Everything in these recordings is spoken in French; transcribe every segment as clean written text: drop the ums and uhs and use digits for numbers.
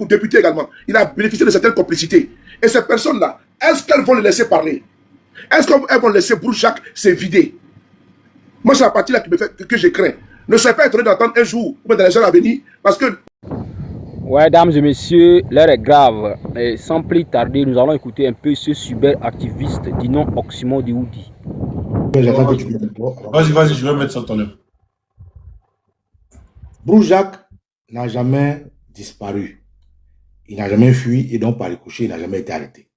député également. Il a bénéficié de certaines complicités. Et ces personnes-là, est-ce qu'elles vont le laisser parler? Est-ce qu'elles vont laisser Brujac se vider? Moi, c'est la partie là que je crains. Ne soyez pas étonné d'entendre un jour, ou dans les heures à venir, parce que... Ouais, dames et messieurs, l'heure est grave. Et sans plus tarder, nous allons écouter un peu ce cyber-activiste du nom Oximo Dioudi. Vas-y, je vais mettre ça ton œuvre. Brujac n'a jamais disparu. Il n'a jamais fui et donc par ricochet, il n'a jamais été arrêté.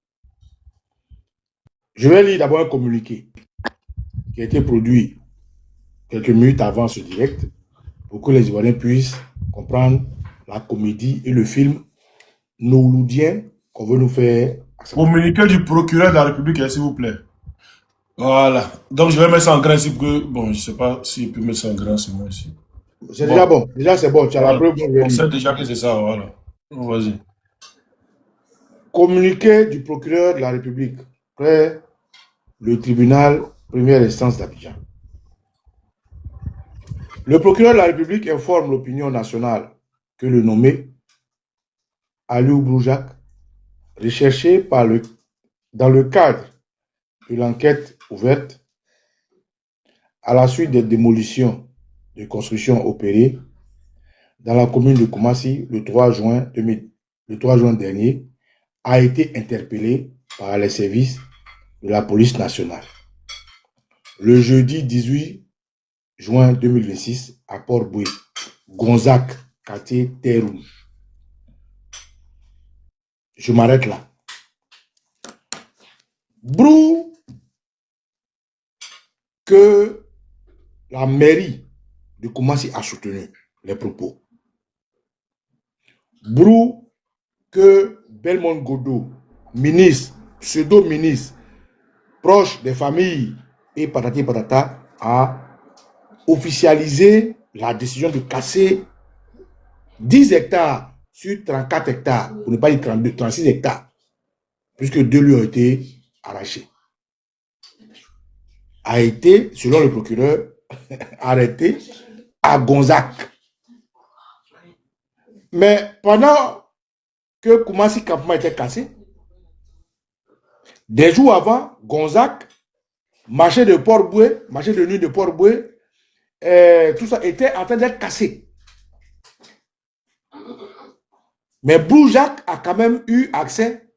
Je vais lire d'abord un communiqué qui a été produit quelques minutes avant ce direct pour que les Ivoiriens puissent comprendre la comédie et le film nouloudien qu'on veut nous faire. Communiqué du procureur de la République, s'il vous plaît. Voilà. Donc je vais mettre ça en grand ici pour que... Bon, je ne sais pas si je peux mettre ça en grand, c'est moi ici. C'est déjà bon. Déjà, c'est bon. Tu as la preuve. On sait déjà que c'est ça, voilà. Vas-y. Communiqué du procureur de la République près le tribunal première instance d'Abidjan. Le procureur de la République informe l'opinion nationale que le nommé Aliou Brujac, recherché dans le cadre de l'enquête ouverte à la suite des démolitions de constructions opérées dans la commune de Koumassi le 3 juin dernier, a été interpellé par les services de la police nationale. Le jeudi 18 juin 2026 à Port-Boué, Gonzac, quartier Terre Rouge. Je m'arrête là. Brou que la mairie de Koumassi a soutenu les propos. Brou que Belmont Godot, ministre, pseudo-ministre, proche des familles et patati patata, a officialisé la décision de casser 10 hectares sur 34 hectares, pour ne pas dire 32, 36 hectares, puisque 2 lui ont été arrachés. A été, selon le procureur, arrêté à Gonzac. Mais pendant que Koumassi Campement était cassé, des jours avant, Gonzac, marché de Port-Boué, marché de nuit de Port-Boué, tout ça était en train d'être cassé. Mais Brujac a quand même eu accès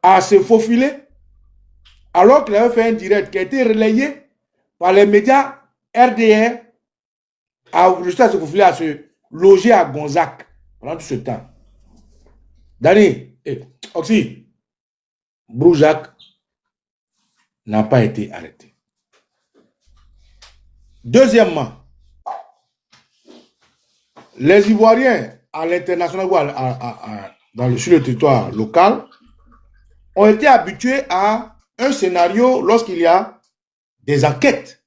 à se faufiler alors qu'il avait fait un direct qui a été relayé par les médias RDR juste à se faufiler, à se loger à Gonzac pendant tout ce temps. Dani, Oxy, Brujac n'a pas été arrêté. Deuxièmement, les Ivoiriens à l'international ou sur le territoire local ont été habitués à un scénario lorsqu'il y a des enquêtes.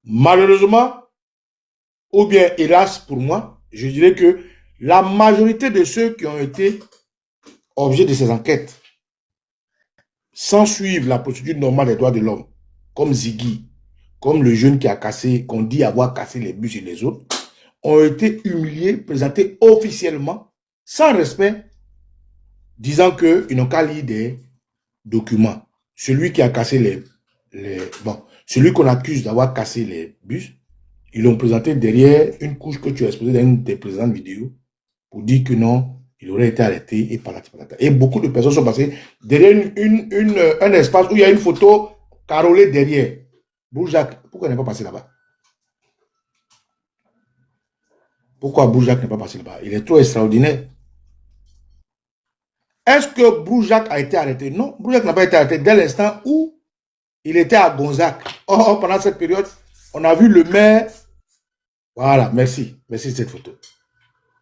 Malheureusement, ou bien hélas pour moi, je dirais que la majorité de ceux qui ont été objets de ces enquêtes, sans suivre la procédure normale des droits de l'homme, comme Ziggy, comme le jeune qui a cassé, qu'on dit avoir cassé les bus et les autres, ont été humiliés, présentés officiellement, sans respect, disant qu'ils n'ont qu'à lire des documents. Celui qui a cassé celui qu'on accuse d'avoir cassé les bus, ils l'ont présenté derrière une couche que tu as exposée dans une des précédentes vidéos pour dire que non, il aurait été arrêté et patati patata. Et beaucoup de personnes sont passées derrière un espace où il y a une photo carolée derrière. Brujac, pourquoi il n'est pas passé là-bas? Pourquoi Brujac n'est pas passé là-bas? Il est trop extraordinaire. Est-ce que Brujac a été arrêté? Non, Brujac n'a pas été arrêté dès l'instant où il était à Gonzac. Oh, pendant cette période, on a vu le maire. Voilà, merci. Merci de cette photo.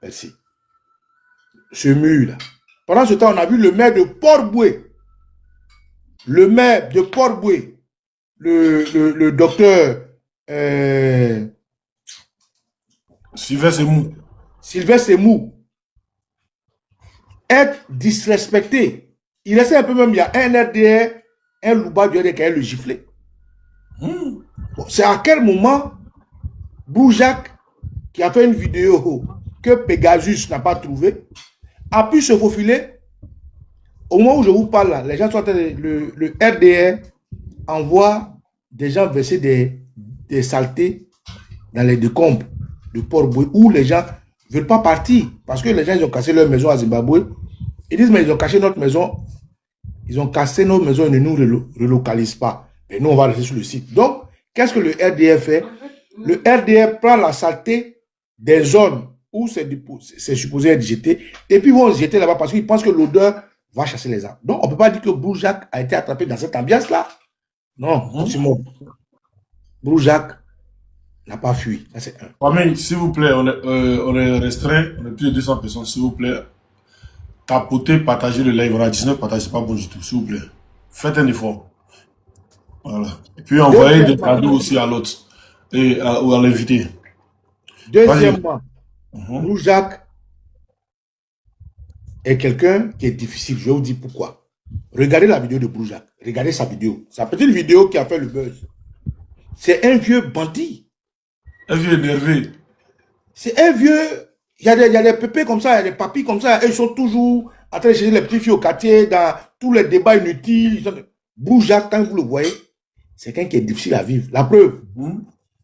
Merci. Ce mur-là. Pendant ce temps, on a vu le maire de Port-Boué. Le maire de Port-Boué. Le docteur... Sylvain Semou. Sylvain Semou. Être disrespecté. Il essaie un peu même, il y a un RDR, un Louba du RDR qui a le giflé. Bon, c'est à quel moment Brujac, qui a fait une vidéo que Pegasus n'a pas trouvé a pu se faufiler. Au moment où je vous parle, là, les gens sont en train de, le RDR envoie des gens verser des saletés dans les décombres de Port-Boué où les gens ne veulent pas partir parce que les gens ils ont cassé leur maison à Zimbabwe. Ils disent, mais ils ont caché notre maison. Ils ont cassé nos maisons et ne nous relocalisent pas. Et nous, on va rester sur le site. Donc, qu'est-ce que le RDR fait? Le RDR prend la saleté des zones où c'est supposé être jeté et puis ils vont jeter là-bas parce qu'ils pensent que l'odeur va chasser les arbres. Donc, on ne peut pas dire que Broujac a été attrapé dans cette ambiance-là. Non, c'est mon. Broujac n'a pas fui. Ça, c'est un. Famille, s'il vous plaît, on est restreint, on est plus de 200 personnes, s'il vous plaît. Tapotez, partagez le live. On a 19, partagez pas bon du tout, s'il vous plaît. Faites un effort. Voilà. Et puis envoyez des cadeaux aussi à l'autre ou à l'invité. Deuxièmement, Broujac est quelqu'un qui est difficile. Je vais vous dire pourquoi. Regardez la vidéo de Broujac. Regardez sa vidéo. Sa petite vidéo qui a fait le buzz. C'est un vieux bandit. Un vieux énervé. C'est un vieux. Il y a des pépés comme ça, il y a des papis comme ça. Ils sont toujours en train de chercher les petites filles au quartier dans tous les débats inutiles. Broujac, quand vous le voyez, c'est quelqu'un qui est difficile à vivre. La preuve,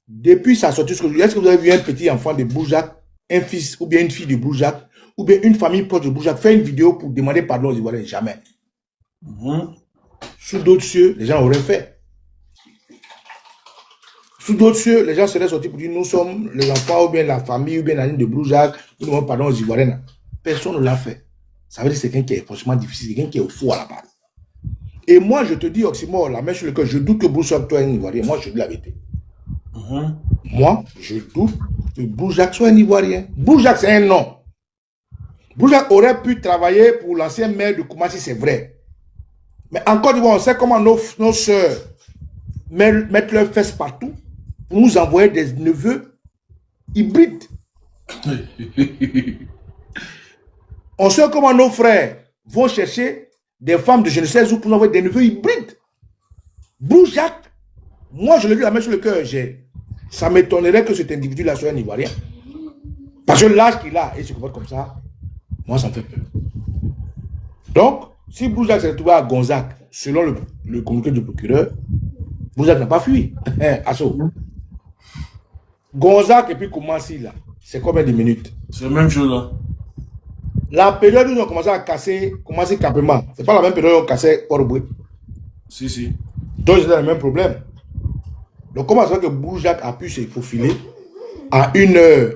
depuis sa sortie, est-ce que vous avez vu un petit enfant de Broujac, un fils ou bien une fille de Broujac, ou bien une famille proche de Broujac faire une vidéo pour demander pardon aux Ivoiriens? Jamais. Sous d'autres cieux, les gens auraient fait. Sous d'autres cieux, les gens seraient sortis pour dire nous sommes les enfants ou bien la famille ou bien la ligne de Broujac, nous demandons pardon aux Ivoiriens. Personne ne l'a fait. Ça veut dire que c'est quelqu'un qui est franchement difficile, quelqu'un qui est au fou à la base. Et moi, je te dis, Oxymore, la main sur le cœur, je doute que Broujac soit un Ivoirien. Moi, je dis la vérité. Moi, je doute que Broujac soit un Ivoirien. Broujac, c'est un nom. Broujac aurait pu travailler pour l'ancien maire de Koumassi, c'est vrai. Mais encore une fois, on sait comment nos soeurs mettent leurs fesses partout pour nous envoyer des neveux hybrides. On sait comment nos frères vont chercher des femmes de je ne sais où pour nous envoyer des neveux hybrides. Broujac, moi je le dis la main sur le cœur, ça m'étonnerait que cet individu-là soit un Ivoirien. Parce que l'âge qu'il a, et se comporte comme ça, moi ça me fait peur. Donc, si Broujac s'est retrouvé à Gonzac, selon le communiqué du procureur, Broujac n'a pas fui. Asso. Gonzac et puis Koumassi, là, c'est combien de minutes? C'est la même chose là. La période où ils ont commencé à casser Koumassi Kapema, c'est pas la même période où ils ont cassé Port-Boué. Si. Donc, c'est le même problème. Donc, comment ça fait que Broujac a pu se faufiler à une heure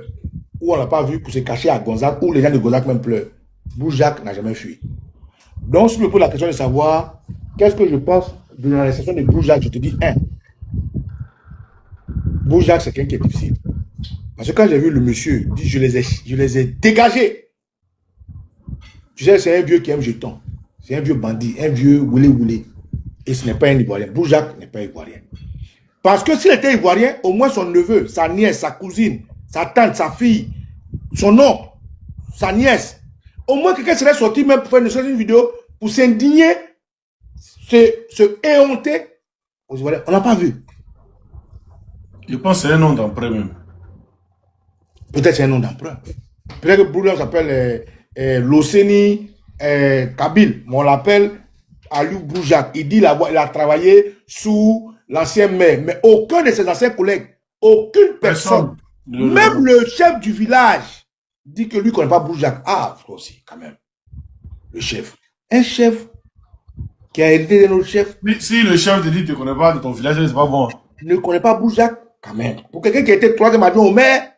où on n'a pas vu pour se cacher à Gonzac, où les gens de Gonzac même pleurent? Broujac n'a jamais fui. Donc, si je me pose la question de savoir qu'est-ce que je pense de l'arrestation de Broujac, je te dis, Broujac, c'est quelqu'un qui est difficile. Parce que quand j'ai vu le monsieur, je les ai dégagés. Tu sais, c'est un vieux qui aime jeton. C'est un vieux bandit, un vieux woulé. Et ce n'est pas un Ivoirien. Broujac n'est pas Ivoirien. Parce que s'il était Ivoirien, au moins son neveu, sa nièce, sa cousine, sa tante, sa fille, son oncle, sa nièce, au moins quelqu'un serait sorti même pour faire une vidéo pour s'indigner, se éhonter aux Ivoiriens. On n'a pas vu. Je pense que c'est un nom d'emprunt même. Peut-être c'est un nom d'emprunt. Peut-être que Broujac s'appelle Loseni Kabil, mais on l'appelle Aliou Broujac. Il dit qu'il a travaillé sous l'ancien maire, mais aucun de ses anciens collègues, aucune personne, même le chef du village, dit que lui ne connaît pas Broujac. Ah, aussi, quand même. Le chef. Un chef qui a hérité de notre chef. Mais si le chef te dit que tu ne connais pas de ton village, c'est pas bon. Ne connaît pas Broujac, quand même. Pour quelqu'un qui a été troisième adjoint au maire,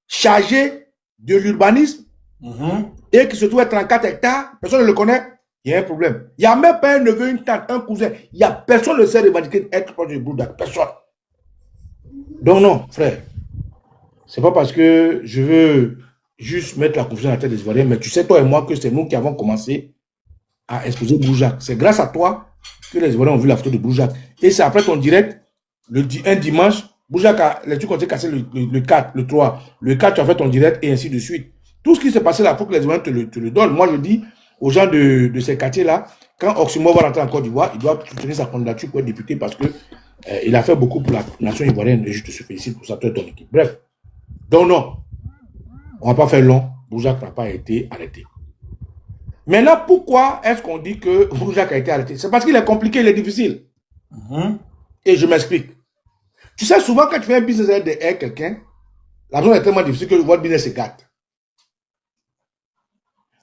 chargé de l'urbanisme, et qui se trouve à 34 hectares, personne ne le connaît, il y a un problème. Il n'y a même pas un neveu, une tante, un cousin. Il n'y a personne qui ne sait revendiquer être proche de Broujac. Personne. Donc non, frère. C'est pas parce que je veux juste mettre la confusion à la tête des Ivoiriens, mais tu sais, toi et moi, que c'est nous qui avons commencé à exposer Broujac. C'est grâce à toi que les Ivoiriens ont vu la photo de Broujac. Et c'est après ton direct, un dimanche, Broujac, les trucs ont été cassés le 4, le 3. Le 4, tu as fait ton direct et ainsi de suite. Tout ce qui s'est passé là, il faut que les Ivoiriens te le donnent. Moi, je dis aux gens de ces quartiers-là, quand Oxymore va rentrer en Côte d'Ivoire, il doit soutenir sa candidature pour être député parce que il a fait beaucoup pour la nation ivoirienne et je te félicite pour ça, toi et ton équipe. Bref. Donc non. On ne va pas faire long. Bourjac n'a pas été arrêté. Maintenant, pourquoi est-ce qu'on dit que Bourjac a été arrêté? C'est parce qu'il est compliqué, il est difficile. Et je m'explique. Tu sais, souvent, quand tu fais un business avec quelqu'un, la zone est tellement difficile que votre business se gâte.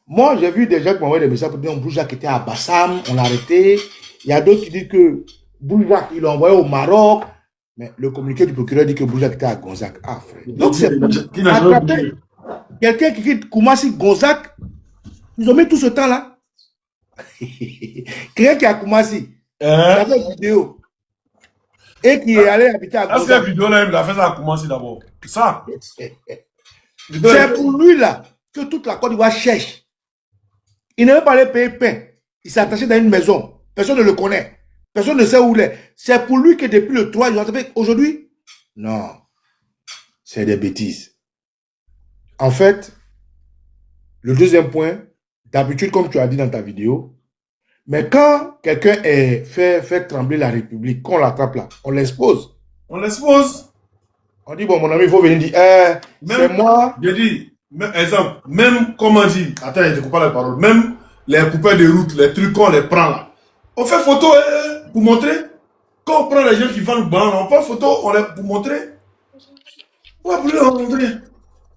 Moi, j'ai vu des gens qui m'ont envoyé des messages pour dire que Bourjac était à Bassam, on l'a arrêté. Il y a d'autres qui disent que Bourjac, il l'a envoyé au Maroc. Mais le communiqué du procureur dit que Bourjac était à Gonzague. Ah, frère. Donc, c'est quelqu'un qui quitte Koumassi, Gonzague. Ils ont mis tout ce temps-là. Quelqu'un qui est à Koumassi, qui a fait une vidéo et qui est allé habiter à Gonzague. Est-ce que la vidéo là, il a fait ça à Koumassi d'abord? Ça. C'est pour lui là que toute la Côte d'Ivoire cherche. Il n'avait pas allé payer pain. Il s'est attaché dans une maison. Personne ne le connaît. Personne ne sait où il est. C'est pour lui que depuis le 3 juin, aujourd'hui, non. C'est des bêtises. En fait, le deuxième point, d'habitude, comme tu as dit dans ta vidéo, mais quand quelqu'un fait trembler la République, qu'on l'attrape là, on l'expose. On l'expose. On dit, bon, mon ami, il faut venir dire, c'est moi. Je dis, exemple, même, comment dire, attends, je ne coupe pas la parole, même les coupeurs de route, les trucs qu'on les prend là, on fait photo pour montrer. Quand on prend les gens qui vendent blanc, on fait photo pour montrer. Ouais, pour leur montrer.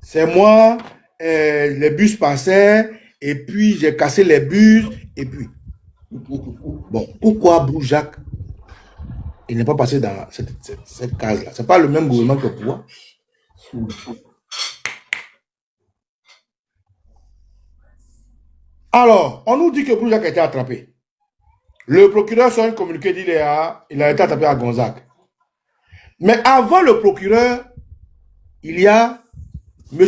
C'est moi, les bus passaient, et puis j'ai cassé les bus, et puis. Bon, pourquoi Bourjac, il n'est pas passé dans cette case-là? Ce n'est pas le même gouvernement que pouvoir. Alors, on nous dit que Bourjac a été attrapé. Le procureur sort un communiqué, dit il a été attrapé à Gonzague. Mais avant le procureur, il y a M.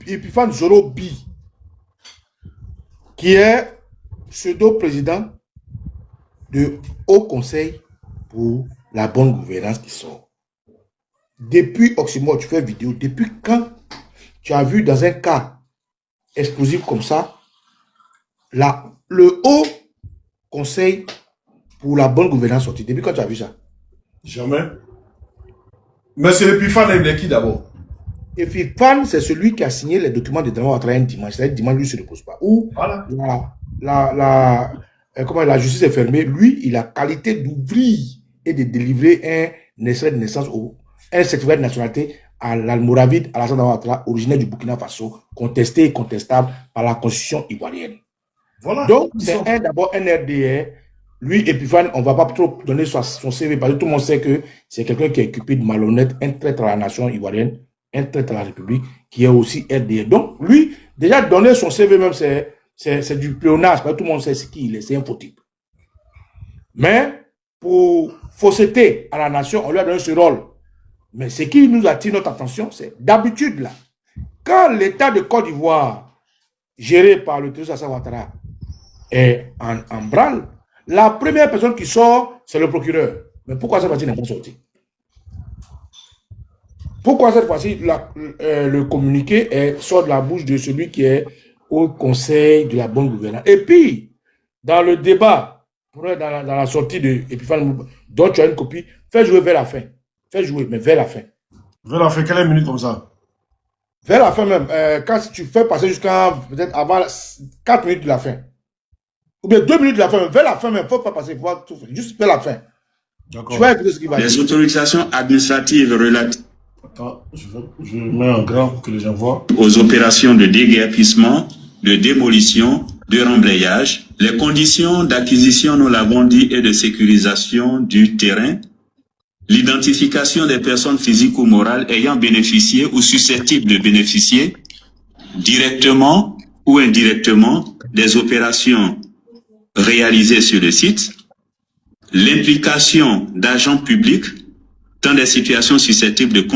Epiphane Zorobi, qui est pseudo-président du Haut Conseil pour la bonne gouvernance qui sort. Depuis Oxymore, tu fais vidéo, depuis quand tu as vu dans un cas explosif comme ça, le Haut Conseil pour la bonne gouvernance sorti? Depuis quand tu as vu ça? Jamais. Mais c'est Epiphane, il est qui d'abord? Epiphane, c'est celui qui a signé les documents de Dramane Ouattara un dimanche. C'est-à-dire dimanche, lui, ne se repose pas. Ou voilà. La justice est fermée. Lui, il a qualité d'ouvrir et de délivrer un extrait de naissance ou un certificat de nationalité à l'Almoravide Alassane Ouattara, originaire du Burkina Faso, contesté et contestable par la constitution ivoirienne. Voilà. Donc, c'est d'abord un RDR. Lui, Epiphane, on ne va pas trop donner son CV parce que tout le monde sait que c'est quelqu'un qui est occupé de malhonnête, un traître à la nation ivoirienne, un traître à la République, qui est aussi RDR. Donc, lui, déjà donner son CV même, c'est du pléonasme, parce que tout le monde sait ce qu'il est, c'est un faux type. Mais, pour fausseté à la nation, on lui a donné ce rôle. Mais ce qui nous attire notre attention, c'est d'habitude là, quand l'État de Côte d'Ivoire, géré par le Théodore Sassou Ouattara, est en branle, la première personne qui sort, c'est le procureur. Mais pourquoi cette fois-ci n'est pas sorti? Pourquoi cette fois-ci, le communiqué sort de la bouche de celui qui est au Conseil de la bonne gouvernance? Et puis, dans le débat, dans la sortie de Epiphane, dont tu as une copie, fais jouer vers la fin. Fais jouer, mais vers la fin. Vers la fin, quelle minute comme ça? Vers la fin même. Quand tu fais passer jusqu'à peut-être avant 4 minutes de la fin. Ou bien 2 minutes de la fin, vers la fin même, il ne faut pas passer, juste vers la fin. D'accord. Les autorisations administratives relatives je mets en grand pour que les gens voient. Aux opérations de déguerpissement, de démolition, de remblayage, les conditions d'acquisition, nous l'avons dit, et de sécurisation du terrain, l'identification des personnes physiques ou morales ayant bénéficié ou susceptibles de bénéficier directement ou indirectement des opérations réalisées sur le site, l'implication d'agents publics dans des situations susceptibles de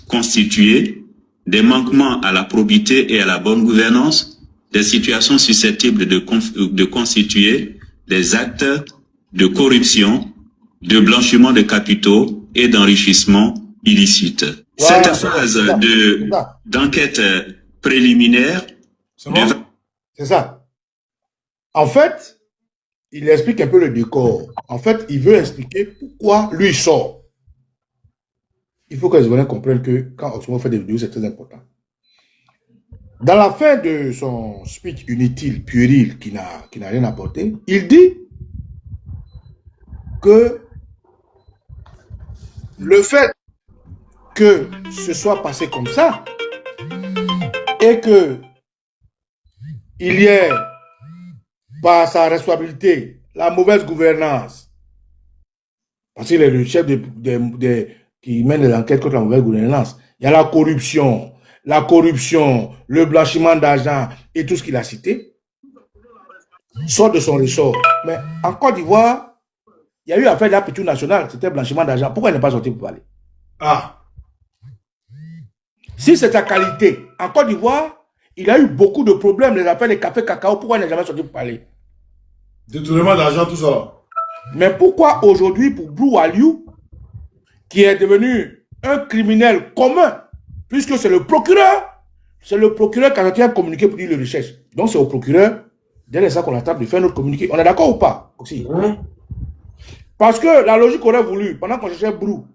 constituer des manquements à la probité et à la bonne gouvernance, des situations susceptibles de constituer des actes de corruption, de blanchiment de capitaux et d'enrichissement illicite. Voilà, cette phase d'enquête préliminaire... C'est ça. En fait, il explique un peu le décor. En fait, il veut expliquer pourquoi lui sort. il faut que les Ivoiriens comprennent que quand Oxmo fait des vidéos, c'est très important. Dans la fin de son speech inutile, puéril, qui n'a rien apporté, il dit que le fait que ce soit passé comme ça et que il y ait par sa responsabilité la mauvaise gouvernance, parce qu'il est le chef qui mène les enquêtes contre la mauvaise gouvernance, il y a la corruption, le blanchiment d'argent et tout ce qu'il a cité, sort de son ressort. Mais en Côte d'Ivoire, il y a eu affaire de la pétrole nationale, c'était blanchiment d'argent. Pourquoi il n'est pas sorti pour parler? Ah. Si c'est sa qualité, en Côte d'Ivoire, il a eu beaucoup de problèmes, les affaires des cafés cacao, pourquoi il n'est jamais sorti pour parler? Détournement d'argent, tout ça. Mais pourquoi aujourd'hui, pour Blue Aliou, qui est devenu un criminel commun, puisque c'est le procureur qui a fait un communiqué pour dire le recherche. Donc c'est au procureur, dès ça qu'on attend de faire notre communiqué. On est d'accord ou pas aussi? Parce que la logique aurait voulu, pendant qu'on cherchait Brou,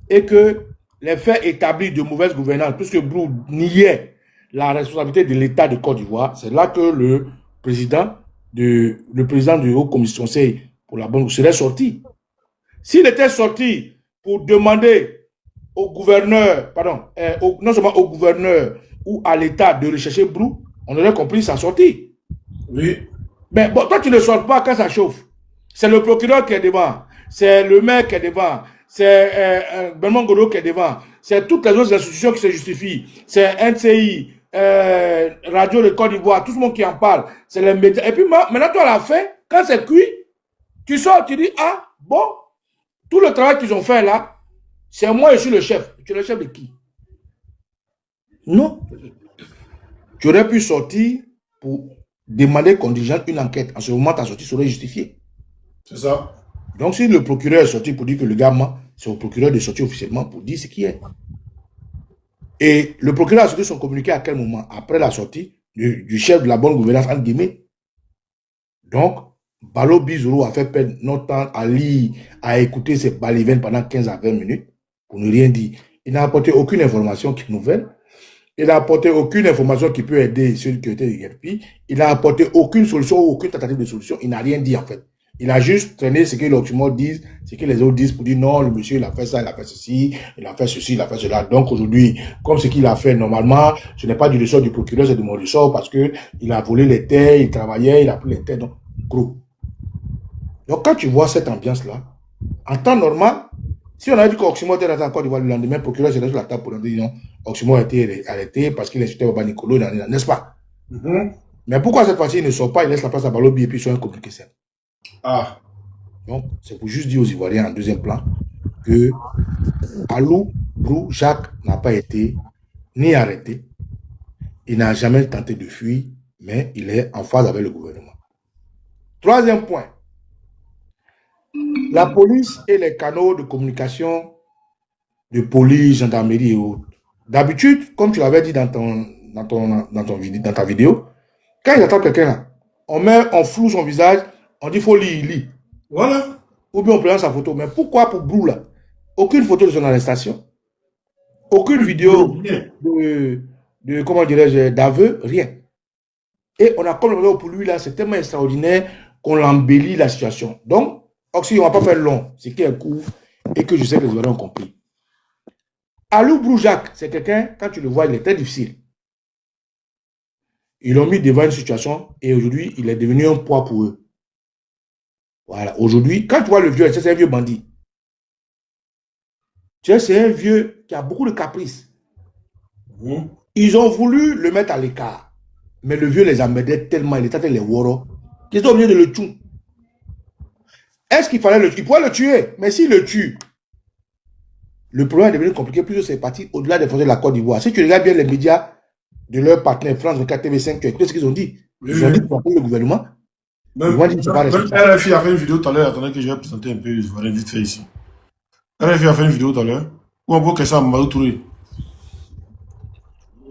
et que les faits établis de mauvaise gouvernance, puisque Brou niait la responsabilité de l'État de Côte d'Ivoire, c'est là que le président du Haut Conseil pour la bonne serait sorti. S'il était sorti pour demander au gouverneur, non seulement au gouverneur ou à l'État de rechercher Brou, on aurait compris sa sortie. Oui. Mais bon, toi, tu ne sors pas quand ça chauffe. C'est le procureur qui est devant, c'est le maire qui est devant, c'est Benoît Godot qui est devant, c'est toutes les autres institutions qui se justifient, c'est NCI, Radio de Côte d'Ivoire, tout le monde qui en parle, c'est les médias. Et puis maintenant, toi, à la fin, quand c'est cuit, tu sors, tu dis, ah, bon, tout le travail qu'ils ont fait là, c'est moi, je suis le chef. Tu es le chef de qui? Non. Tu aurais pu sortir pour demander qu'on dirige une enquête. En ce moment, ta sortie serait justifiée. C'est ça. Donc, si le procureur est sorti pour dire que le gars ment, c'est au procureur de sortir officiellement pour dire ce qui est. Et le procureur a sorti son communiqué à quel moment? Après la sortie du chef de la bonne gouvernance, entre guillemets. Donc, Balo Bizoro a fait perdre notre temps à lire, à écouter ces balivernes pendant 15 à 20 minutes pour ne rien dire. Il n'a apporté aucune information qui est nouvelle. Il n'a apporté aucune information qui peut aider ceux qui ont été IRP. Il n'a apporté aucune solution ou aucune tentative de solution. Il n'a rien dit en fait. Il a juste traîné ce que l'Occident disent, ce que les autres disent pour dire non, le monsieur il a fait ça, il a fait ceci, il a fait ceci, il a fait cela. Donc aujourd'hui, comme ce qu'il a fait normalement, ce n'est pas du ressort du procureur, c'est de mon ressort parce que il a volé les terres, il travaillait, il a pris les terres. Donc, gros. Donc quand tu vois cette ambiance-là, en temps normal, si on avait dit qu'Oximo était en Côte d'Ivoire le lendemain, le procureur serait sur la table pour dire non, Oximo a été arrêté parce qu'il insultait Baba Nicolo, n'est-ce pas? Mais pourquoi cette fois-ci il ne sort pas, il laisse la place à Balobi et puis sur un communiqué simple? Ah. Donc, c'est pour juste dire aux Ivoiriens en deuxième plan que Alou, Brou, Jacques n'a pas été ni arrêté, il n'a jamais tenté de fuir, mais il est en phase avec le gouvernement. Troisième point, la police et les canaux de communication de police, gendarmerie et autres. D'habitude, comme tu l'avais dit dans ta vidéo, quand ils attendent quelqu'un là, on floue son visage, on dit faut lire. Voilà. Ou bien on prend sa photo. Mais pourquoi pour Brou là? Aucune photo de son arrestation, aucune vidéo de comment dirais-je, d'aveu, rien. Et on a comme le pour lui là, c'est tellement extraordinaire qu'on l'embellit la situation. Donc, Oxy, on ne va pas faire long, c'est qui est court et que je sais que les Ivoiriens ont compris. Alou Brou Jacques, c'est quelqu'un, quand tu le vois, il est très difficile. Ils l'ont mis devant une situation et aujourd'hui, il est devenu un poids pour eux. Voilà, aujourd'hui, quand tu vois le vieux, c'est un vieux bandit. C'est un vieux qui a beaucoup de caprices. Ils ont voulu le mettre à l'écart. Mais le vieux les emmerdait tellement, il était les woro, qu'ils ont obligé de le tuer. Est-ce qu'il fallait le tuer? Il pourrait le tuer, mais s'il le tue, le problème est devenu compliqué, puisque c'est parti au-delà des frontières de la Côte d'Ivoire. Si tu regardes bien les médias de leurs partenaires, France 24, TV5, tu as écouté ce qu'ils ont dit. Ils ont dit pour le gouvernement. Même RFI a fait une vidéo tout à l'heure, attendez que je vais présenter un peu les Ivoiriens vite fait ici. RFI a fait une vidéo tout à l'heure, où on voit que ça m'a Touré.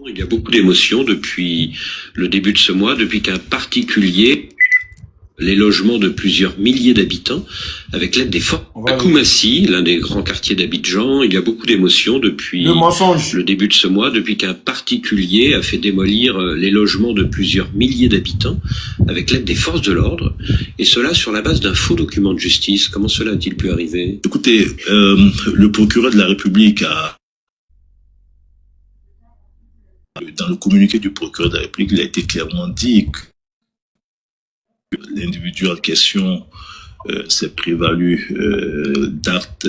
Il y a beaucoup d'émotions depuis le début de ce mois, depuis qu'un particulier les logements de plusieurs milliers d'habitants avec l'aide des forces. À Koumassi, l'un des grands quartiers d'Abidjan, il y a beaucoup d'émotions depuis le début de ce mois, depuis qu'un particulier a fait démolir les logements de plusieurs milliers d'habitants avec l'aide des forces de l'ordre, et cela sur la base d'un faux document de justice. Comment cela a-t-il pu arriver? Écoutez, le procureur de la République a, dans le communiqué du procureur de la République, il a été clairement dit que l'individu en question s'est prévalu d'actes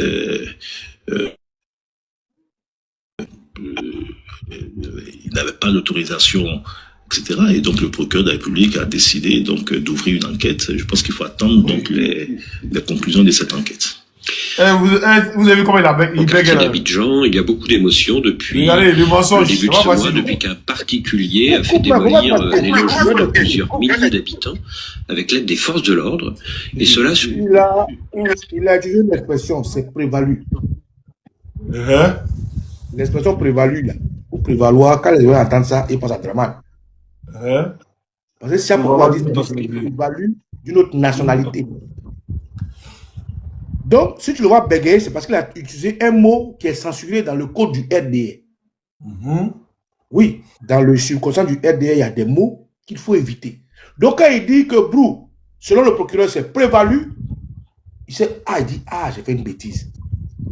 il n'avait pas l'autorisation, etc. Et donc le procureur de la République a décidé donc d'ouvrir une enquête. Je pense qu'il faut attendre donc les conclusions de cette enquête. Vous avez vu comment il bègue là? d'Abidjan, il y a beaucoup d'émotions depuis le début de ce mois, depuis qu'un particulier a fait démolir les logements de plusieurs milliers d'habitants avec l'aide des forces de l'ordre, et cela... Il a utilisé une expression, c'est prévalu. L'expression prévalu, là, ou prévaloir, quand les gens entendent ça, ils pensent à Draman. Parce que ça, pour dire c'est prévalu d'une autre nationalité. Donc, si tu le vois bégayer, c'est parce qu'il a utilisé un mot qui est censuré dans le code du RDA. Oui, dans le subconscient du RDA, il y a des mots qu'il faut éviter. Donc, quand il dit que Brou, selon le procureur, c'est prévalu, il dit, j'ai fait une bêtise.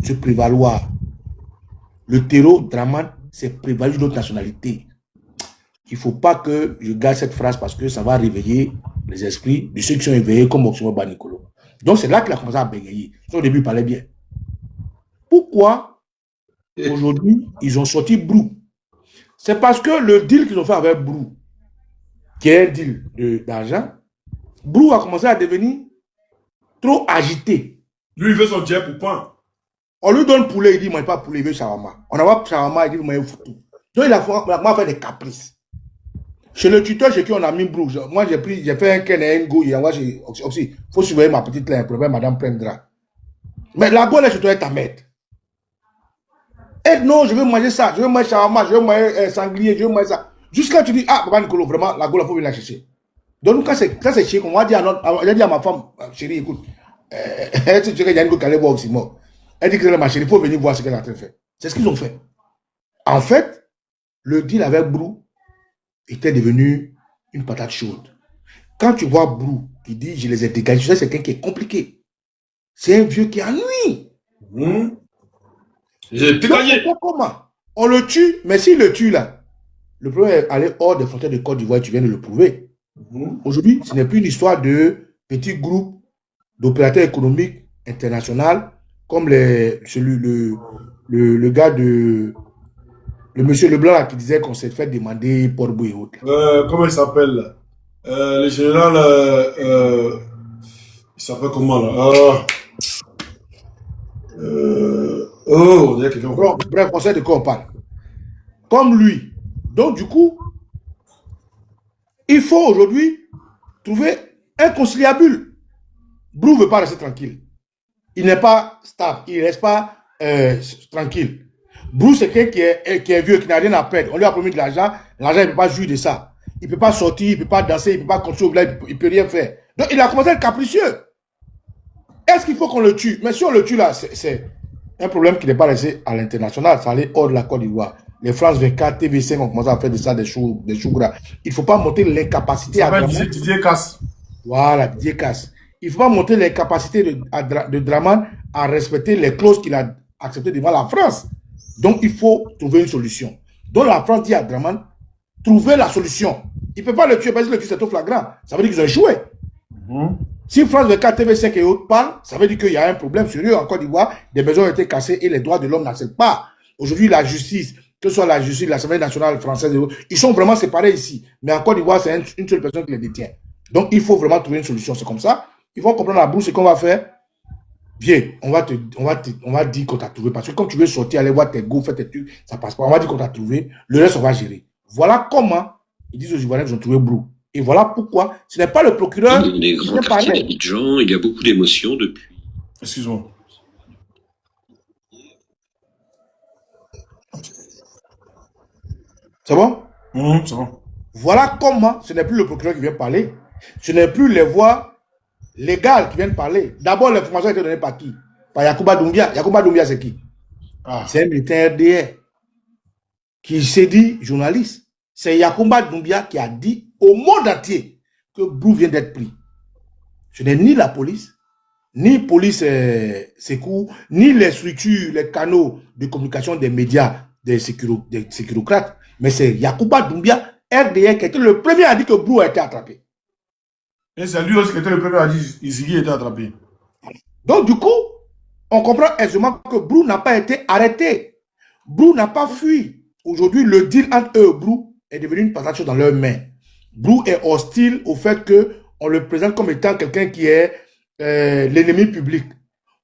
Se prévaloir. Le terreau, Draman, c'est prévalu d'une autre nationalité. Il ne faut pas que je garde cette phrase parce que ça va réveiller les esprits de ceux qui sont éveillés comme Oxmo Banikolo. Donc, c'est là qu'il a commencé à bégayer. Au début, il parlait bien. Pourquoi aujourd'hui, ils ont sorti Brou? C'est parce que le deal qu'ils ont fait avec Brou, qui est un deal d'argent, Brou a commencé à devenir trop agité. Lui, il veut son jet pour pain. On lui donne poulet, il dit, il ne mange pas poulet, il veut shawarma. On envoie shawarma, il dit, il mange foutu. Donc, il a fait des caprices. Chez le tuteur, chez qui on a mis Brou, moi j'ai fait un ken et un go, il envoie chez Oxy. Il faut surveiller ma petite là, pour madame prendra. Mais la go là, chez toi est ta mère. Et non, je veux manger ça, je veux manger shawarma, je veux manger sanglier, je veux manger ça. Jusqu'à tu dis, Papa Nicolo, vraiment, la go là, il faut venir la chercher. Donc, quand c'est chier, on va dire à ma femme, chérie, écoute, elle dit qu'il y a une go qui allait voir aussi mort. Elle dit que c'est ma chérie, il faut venir voir ce qu'elle a en train de faire. C'est ce qu'ils ont fait. En fait, le deal avec Brou était devenu une patate chaude. Quand tu vois Brou qui dit je les ai dégagés, tu sais c'est quelqu'un qui est compliqué. C'est un vieux qui ennuie. J'ai dégaillé. Comment? On le tue, mais s'il le tue là, le problème est aller hors des frontières de Côte d'Ivoire, tu viens de le prouver. Aujourd'hui, ce n'est plus une histoire de petits groupes d'opérateurs économiques internationaux comme le gars de... Le monsieur Leblanc là, qui disait qu'on s'est fait demander Port-Bou et autres. Comment il s'appelle? Le général, il s'appelle comment là? Il y a quelqu'un. Bref, on sait de quoi on parle. Comme lui. Donc du coup, il faut aujourd'hui trouver un conciliabule. Brou ne veut pas rester tranquille. Il n'est pas stable, il ne reste pas tranquille. Brou, c'est quelqu'un qui est vieux, qui n'a rien à perdre. On lui a promis de l'argent, l'argent, il ne peut pas jouir de ça. Il ne peut pas sortir, il ne peut pas danser, il ne peut pas continuer au village, il ne peut rien faire. Donc, il a commencé à être capricieux. Est-ce qu'il faut qu'on le tue? Mais si on le tue là, c'est un problème qui n'est pas resté à l'international. Ça allait hors de la Côte d'Ivoire. Les France 24, TV5 ont commencé à faire de ça des choux gras. Il ne faut pas monter l'incapacité à Draman. Didier Casse. Voilà, Didier Casse. Il ne faut pas monter les capacités de Draman à respecter les clauses qu'il a acceptées devant la France. Donc, il faut trouver une solution. Donc, la France dit à Draman, trouver la solution. Il ne peut pas le tuer parce que le tuer, c'est trop flagrant. Ça veut dire qu'ils ont échoué. Si France 24, TV5 et autres parlent, ça veut dire qu'il y a un problème sérieux en Côte d'Ivoire. Des maisons ont été cassées et les droits de l'homme n'acceptent pas. Aujourd'hui, la justice, que ce soit la justice, l'Assemblée nationale française et autres, ils sont vraiment séparés ici. Mais en Côte d'Ivoire, c'est une seule personne qui les détient. Donc, il faut vraiment trouver une solution. C'est comme ça. Ils vont comprendre la bourse, ce qu'on va faire. Viens, on va dire qu'on t'a trouvé. Parce que comme tu veux sortir, aller voir tes go, faire tes trucs, ça passe pas. On va dire qu'on t'a trouvé. Le reste, on va gérer. Voilà comment ils disent aux Ivoiriens qu'ils ont trouvé Brou. Et voilà pourquoi ce n'est pas le procureur. Dans les grands quartiers d'Abidjan, il y a beaucoup d'émotions depuis. Excuse-moi. C'est bon? C'est bon. Voilà comment ce n'est plus le procureur qui vient parler. Ce n'est plus les voix légales qui viennent parler. D'abord, l'information a été donnée par qui? Par Yacouba Doumbia. Yacouba Doumbia, c'est qui? C'est un militaire RDR qui s'est dit journaliste. C'est Yacouba Doumbia qui a dit au monde entier que Brou vient d'être pris. Ce n'est ni la police, ni police secours, ni les structures, les canaux de communication des médias, des sécurocrates, mais c'est Yacouba Doumbia, RDR, qui était le premier à dire que Brou a été attrapé. Et c'est lui aussi qui était le premier à dire que Izigi était attrapé. Donc du coup, on comprend aisément que Brou n'a pas été arrêté. Brou n'a pas fui. Aujourd'hui, le deal entre eux et Brou est devenu une patate dans leurs mains. Brou est hostile au fait qu'on le présente comme étant quelqu'un qui est l'ennemi public.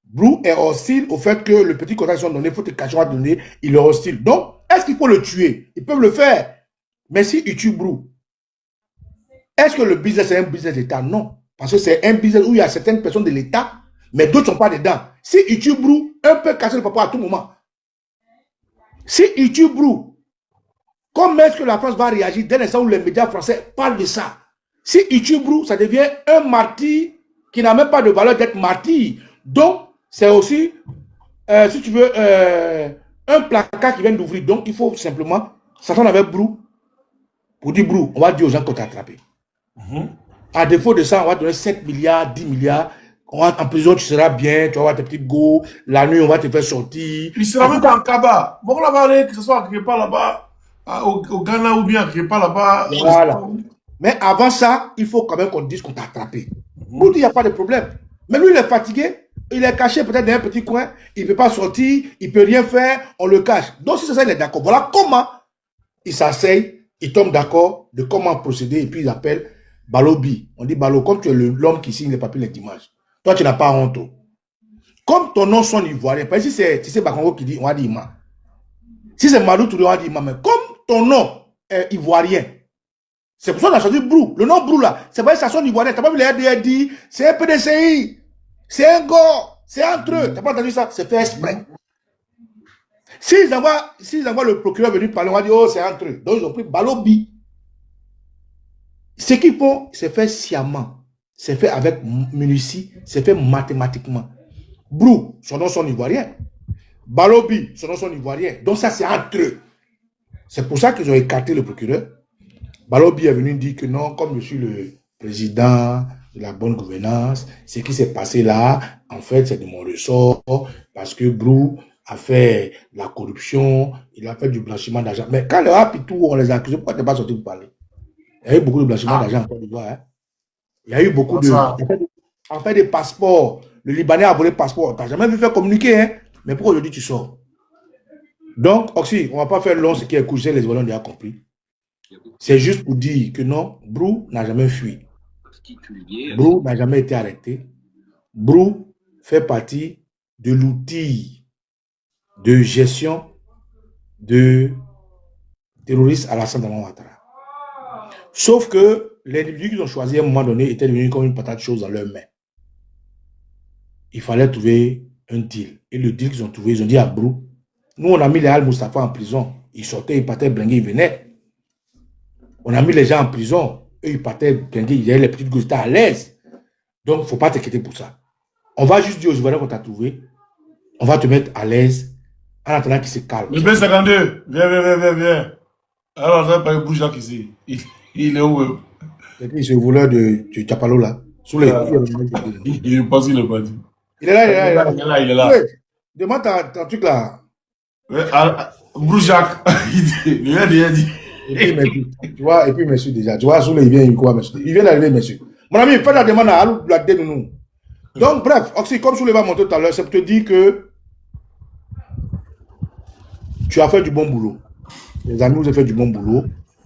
Brou est hostile au fait que le petit contrat qu'ils ont donné, il faut que Kachwa donné, il est hostile. Donc, est-ce qu'il faut le tuer? Ils peuvent le faire. Mais s'ils tuent Brou, est-ce que le business est un business d'État? Non. Parce que c'est un business où il y a certaines personnes de l'État, mais d'autres ne sont pas dedans. S'ils tuent Brou, un peut casser le papa à tout moment. S'ils tuent Brou, comment est-ce que la France va réagir dès l'instant où les médias français parlent de ça? S'ils tuent Brou, ça devient un martyr qui n'a même pas de valeur d'être martyr. Donc, c'est aussi, si tu veux, un placard qui vient d'ouvrir. Donc, il faut simplement s'attendre avec Brou. Pour dire Brou, on va dire aux gens qu'on t'a attrapé. À défaut de ça, on va donner 7 milliards, 10 milliards. En prison, tu seras bien, tu vas avoir tes petites go. La nuit, on va te faire sortir. Il sera même pas en Kaba. Bon, là-bas, que ce soit quelque part là-bas, au Ghana ou bien quelque part là-bas. Voilà. Mais avant ça, il faut quand même qu'on dise qu'on t'a attrapé. Brou dit, il n'y a pas de problème. Mais lui, il est fatigué. Il est caché peut-être dans un petit coin. Il ne peut pas sortir. Il ne peut rien faire. On le cache. Donc, si c'est ça, il est d'accord. Voilà comment il s'asseye. Il tombe d'accord de comment procéder. Et puis, il appelle Balobi. On dit, Balo, comme tu es l'homme qui signe les papiers, les dimanches. Toi, tu n'as pas honte. Comme ton nom sonne ivoirien. Parce que si c'est Tissé Bakongo qui dit, on va dire Ima. Si c'est Malou Touré, on va dire Ima. Mais comme ton nom est ivoirien, c'est pour ça qu'on a choisi Brou. Le nom Brou là, c'est pas une station ivoirienne. T'as pas vu les RDR dit, c'est un PDCI, c'est un go, c'est entre eux. T'as pas entendu ça? C'est fait exprès. S'ils envoient le procureur venir parler, on va dire, oh, c'est entre eux. Donc ils ont pris Balobi. Ce qu'ils font, c'est fait sciemment. C'est fait avec minutie, c'est fait mathématiquement. Brou, son nom son ivoirien. Balobi, son nom son ivoirien. Donc ça, c'est entre eux. C'est pour ça qu'ils ont écarté le procureur. Balobi est venu dire que non, comme je suis le président de la bonne gouvernance, ce qui s'est passé là, en fait, c'est de mon ressort, parce que Brou a fait la corruption, il a fait du blanchiment d'argent. Mais quand le rap et tout, on les a accusés, pourquoi tu n'es pas sorti pour parler? Il y a eu beaucoup de blanchiment d'argent en Côte d'Ivoire. Hein? Il y a eu beaucoup de... En fait, des passeports. Le Libanais a volé le passeport. Tu n'as jamais vu faire communiquer, hein? Mais pourquoi aujourd'hui tu sors? Donc, Oxy, on ne va pas faire long, ce qui est couché, les Ivoiriens ont déjà compris. C'est juste pour dire que non, Brou n'a jamais fui. Brou n'a jamais été arrêté. Brou fait partie de l'outil de gestion de terroristes Alassane Ouattara. Sauf que l'individu qu'ils ont choisi à un moment donné était devenu comme une patate chaude dans leurs mains. Il fallait trouver un deal. Et le deal qu'ils ont trouvé, ils ont dit à Brou, nous on a mis les Al-Mustafa en prison. Ils sortaient, ils partaient bringuer, ils venaient. On a mis les gens en prison. Eux, ils partaient bringuer, ils avaient les petites gosses à l'aise. Donc, il ne faut pas t'inquiéter pour ça. On va juste dire aux Ivoiriens qu'on t'a trouvé. On va te mettre à l'aise en attendant qu'ils se calment. Le B52, viens. Alors, on va pas bouger là ici. Il est où? C'est ce voleur de Chapalo là. Sous les... Il pense qu'il n'est pas dit. Il est là. Il est là. Demande ton truc là. Broujac. Il a déjà dit. Et puis, tu vois, et puis, monsieur, déjà. Tu vois, sous les, il vient, il vient d'arriver, monsieur. Mon ami, fais la demande à Alou, la de nous. Donc, bref, Oxy, comme Souley va monter tout à l'heure, c'est pour te dire que tu as fait du bon boulot. Les amis, vous avez fait du bon boulot,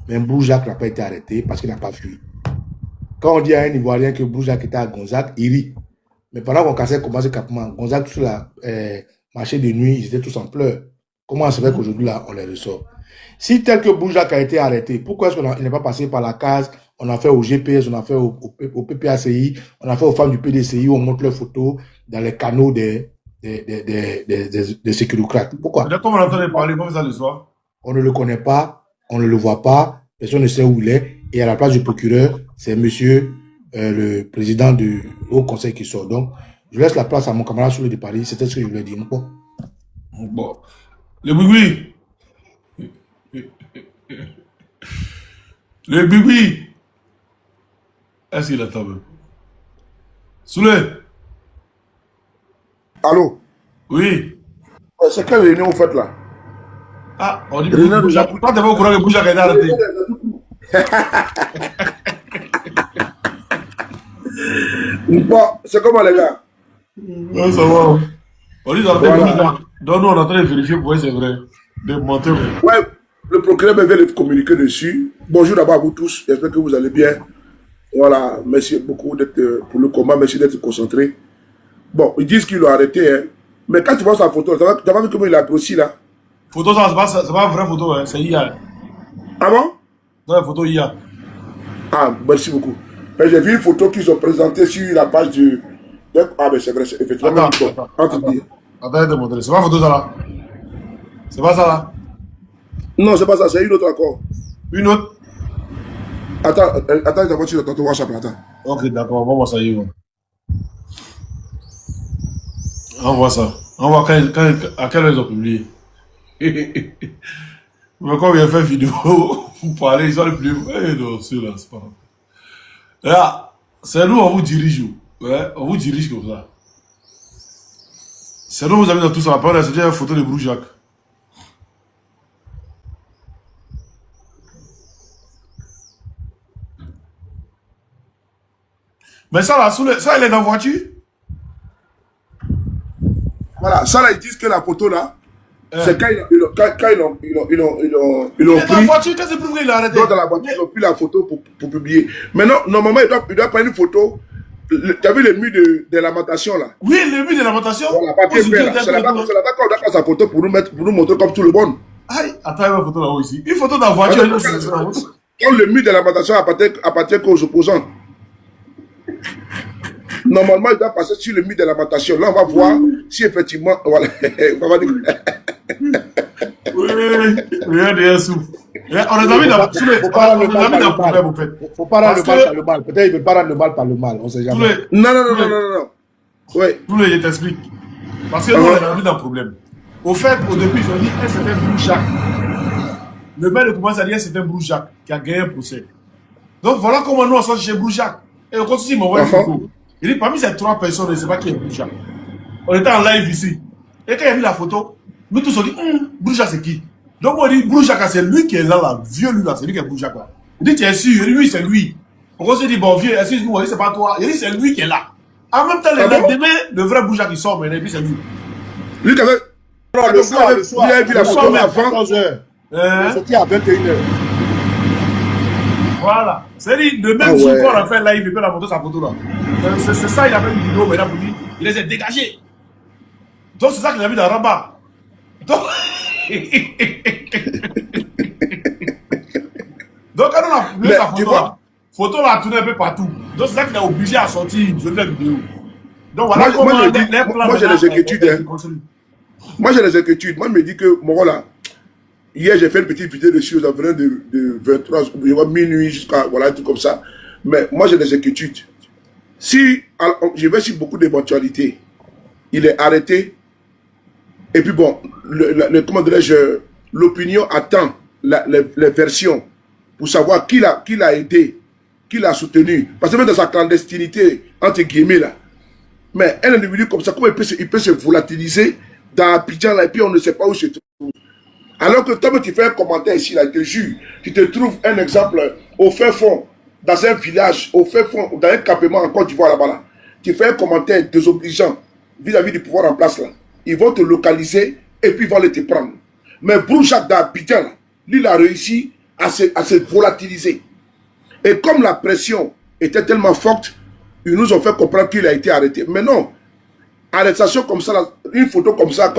mais Broujac n'a pas été arrêté parce qu'il n'a pas fui. Quand on dit à un Ivoirien que Broujac était à Gonzague, il rit. Mais pendant qu'on cassait commencé capement, Gonzague, sur la marché de nuit, ils étaient tous en pleurs. Comment c'est vrai qu'aujourd'hui, là, on les ressort? Si tel que Broujac a été arrêté, pourquoi est-ce qu'il n'est pas passé par la case? On a fait au GPS, on a fait au PPACI, on a fait aux femmes du PDCI, on montre leurs photos dans les canaux des sécurocrates. Pourquoi? Comment on entend parler comme ça le soir? On ne le connaît pas, on ne le voit pas, personne ne sait où il est, et à la place du procureur, c'est monsieur le président du Haut Conseil qui sort. Donc, je laisse la place à mon camarade Soulé de Paris. C'était ce que je voulais dire. Bon. Le bibi. Le bibi. Est-ce qu'il attend même? Soulé. Allô? Oui. C'est quelle réunion vous faites là? Ah, on dit Bouchak. Toi, t'es pas au courant que Bouchak a été arrêté. Bon, c'est comment les gars? Non, ça va. On dit d'arrêter Bouchak. Donc nous, on est en train de vérifier pour voir si c'est vrai. De mentir. Ouais, le procureur me vient de communiquer dessus. Bonjour d'abord à vous tous. J'espère que vous allez bien. Voilà, merci beaucoup d'être pour le combat. Merci d'être concentré. Bon, ils disent qu'ils l'ont arrêté, hein. Mais quand tu vois sa photo, tu as vu comment il a grossi là? Photo, ça, c'est pas une vraie photo, hein. C'est IA. Ah bon? C'est une photo IA. Ah, merci beaucoup. J'ai vu une photo qu'ils ont présentée sur la page du... Ah, mais c'est vrai, c'est effectivement... Attends, je te montrer. C'est pas photo ça là? C'est pas ça là? Non, c'est pas ça, c'est une autre encore. Une autre? Attends, ta voiture dans ton WhatsApp, attends. Ok, d'accord, on va voir ça y est. On voit ça. On voit à quelle heure ils ont publié. Mais quand on vient faire vidéo pour parler, ils ont le plus... Eh non, c'est là, c'est pas grave. Là, c'est nous, on vous dirige. Ouais, on vous dirige comme ça. C'est nous, vous avez dans tout ça. Après, c'est déjà une photo de Broujac. Mais ça, là, ça, elle est dans la voiture. Voilà, ça là, ils disent que la photo là, c'est quand ils l'ont pris. Dans la voiture, qu'est-ce que prouve qu'il a arrêté? Dans la voiture, ils ont pris la photo pour publier. Maintenant, normalement, ils doivent prendre une photo. Tu as vu le mur de lamentation là? Oui, le mur de lamentation. Voilà, papier vert là. C'est là-bas qu'on doit prendre sa photo pour nous montrer comme tout le monde. Aïe, attends, il y a une photo là-haut ici. Une photo dans la voiture. Quand le mur de lamentation appartient qu'aux opposants. Normalement, il doit passer sur le mur de lamentation. Là, on va voir si effectivement. Voilà. Oui, rien de souffle. On les a mis dans le problème, en fait. Faut pas rendre le mal par le mal. Peut-être qu'il ne veut pas rendre le mal par le mal. On ne sait jamais. Non. Oui. Tous les, je t'explique. Parce que nous, on les a mis dans le problème. Au fait, au début, ils ont dit que c'était Broujac. Le maire commence à dire que c'était Broujac qui a gagné un procès. Donc voilà comment nous, on s'en chez Broujac. Et on continue, m'envoie une photo. Il dit, parmi ces 3 personnes, je ne sais pas qui est Broujac. On était en live ici. Et quand il a mis la photo, nous tous on dit, Broujac c'est qui? Donc on dit, Broujac, c'est lui qui est là, vieux lui là, c'est lui qui est Broujac là. Il dit, tu es sûr? Il dit, oui, c'est lui. On se dit, bon vieux, excuse-moi, il dit, c'est pas toi. Il dit, c'est lui qui est là. En même temps, demain, le vrai Broujac il sort, mais et puis c'est lui. Lui qui avait... Le soir, il a vu la photo avant. C'était à 21h. Voilà. C'est-à-dire, le même jour qu'on a fait live, il peut la montrer sa photo là. C'est ça, il a fait une vidéo maintenant pour lui. Il les a dégagés. Donc c'est ça qu'il a mis dans Rabat. Donc, quand on a publié sa photo là, a tourné un peu partout. Donc c'est ça qu'il a obligé à sortir une vidéo. Donc voilà comment les plans. Moi j'ai des inquiétudes. Moi j'ai des inquiétudes. Moi je me dis que mon rôle là. Hier, j'ai fait une petite vidéo dessus aux environs de 23, minuit jusqu'à, voilà, tout comme ça. Mais moi, j'ai des inquiétudes. Si, alors, je vais sur beaucoup d'éventualités. Il est arrêté. Et puis bon, comment dirais-je, l'opinion attend les versions pour savoir qui l'a aidé, qui l'a soutenu. Parce que même dans sa clandestinité, entre guillemets, là. Mais un individu comme ça, comment il peut se volatiliser dans Abidjan, là, et puis on ne sait pas où se trouve. Alors que toi, tu fais un commentaire ici, là, je te jure, tu te trouves un exemple au fin fond, dans un village, au fin fond, dans un campement en Côte d'Ivoire, là-bas, là. Tu fais un commentaire désobligeant vis-à-vis du pouvoir en place, là. Ils vont te localiser et puis ils vont aller te prendre. Mais Broujac d'Abidjan, là, lui, il a réussi à se volatiliser. Et comme la pression était tellement forte, ils nous ont fait comprendre qu'il a été arrêté. Mais non, arrestation comme ça, là, une photo comme ça,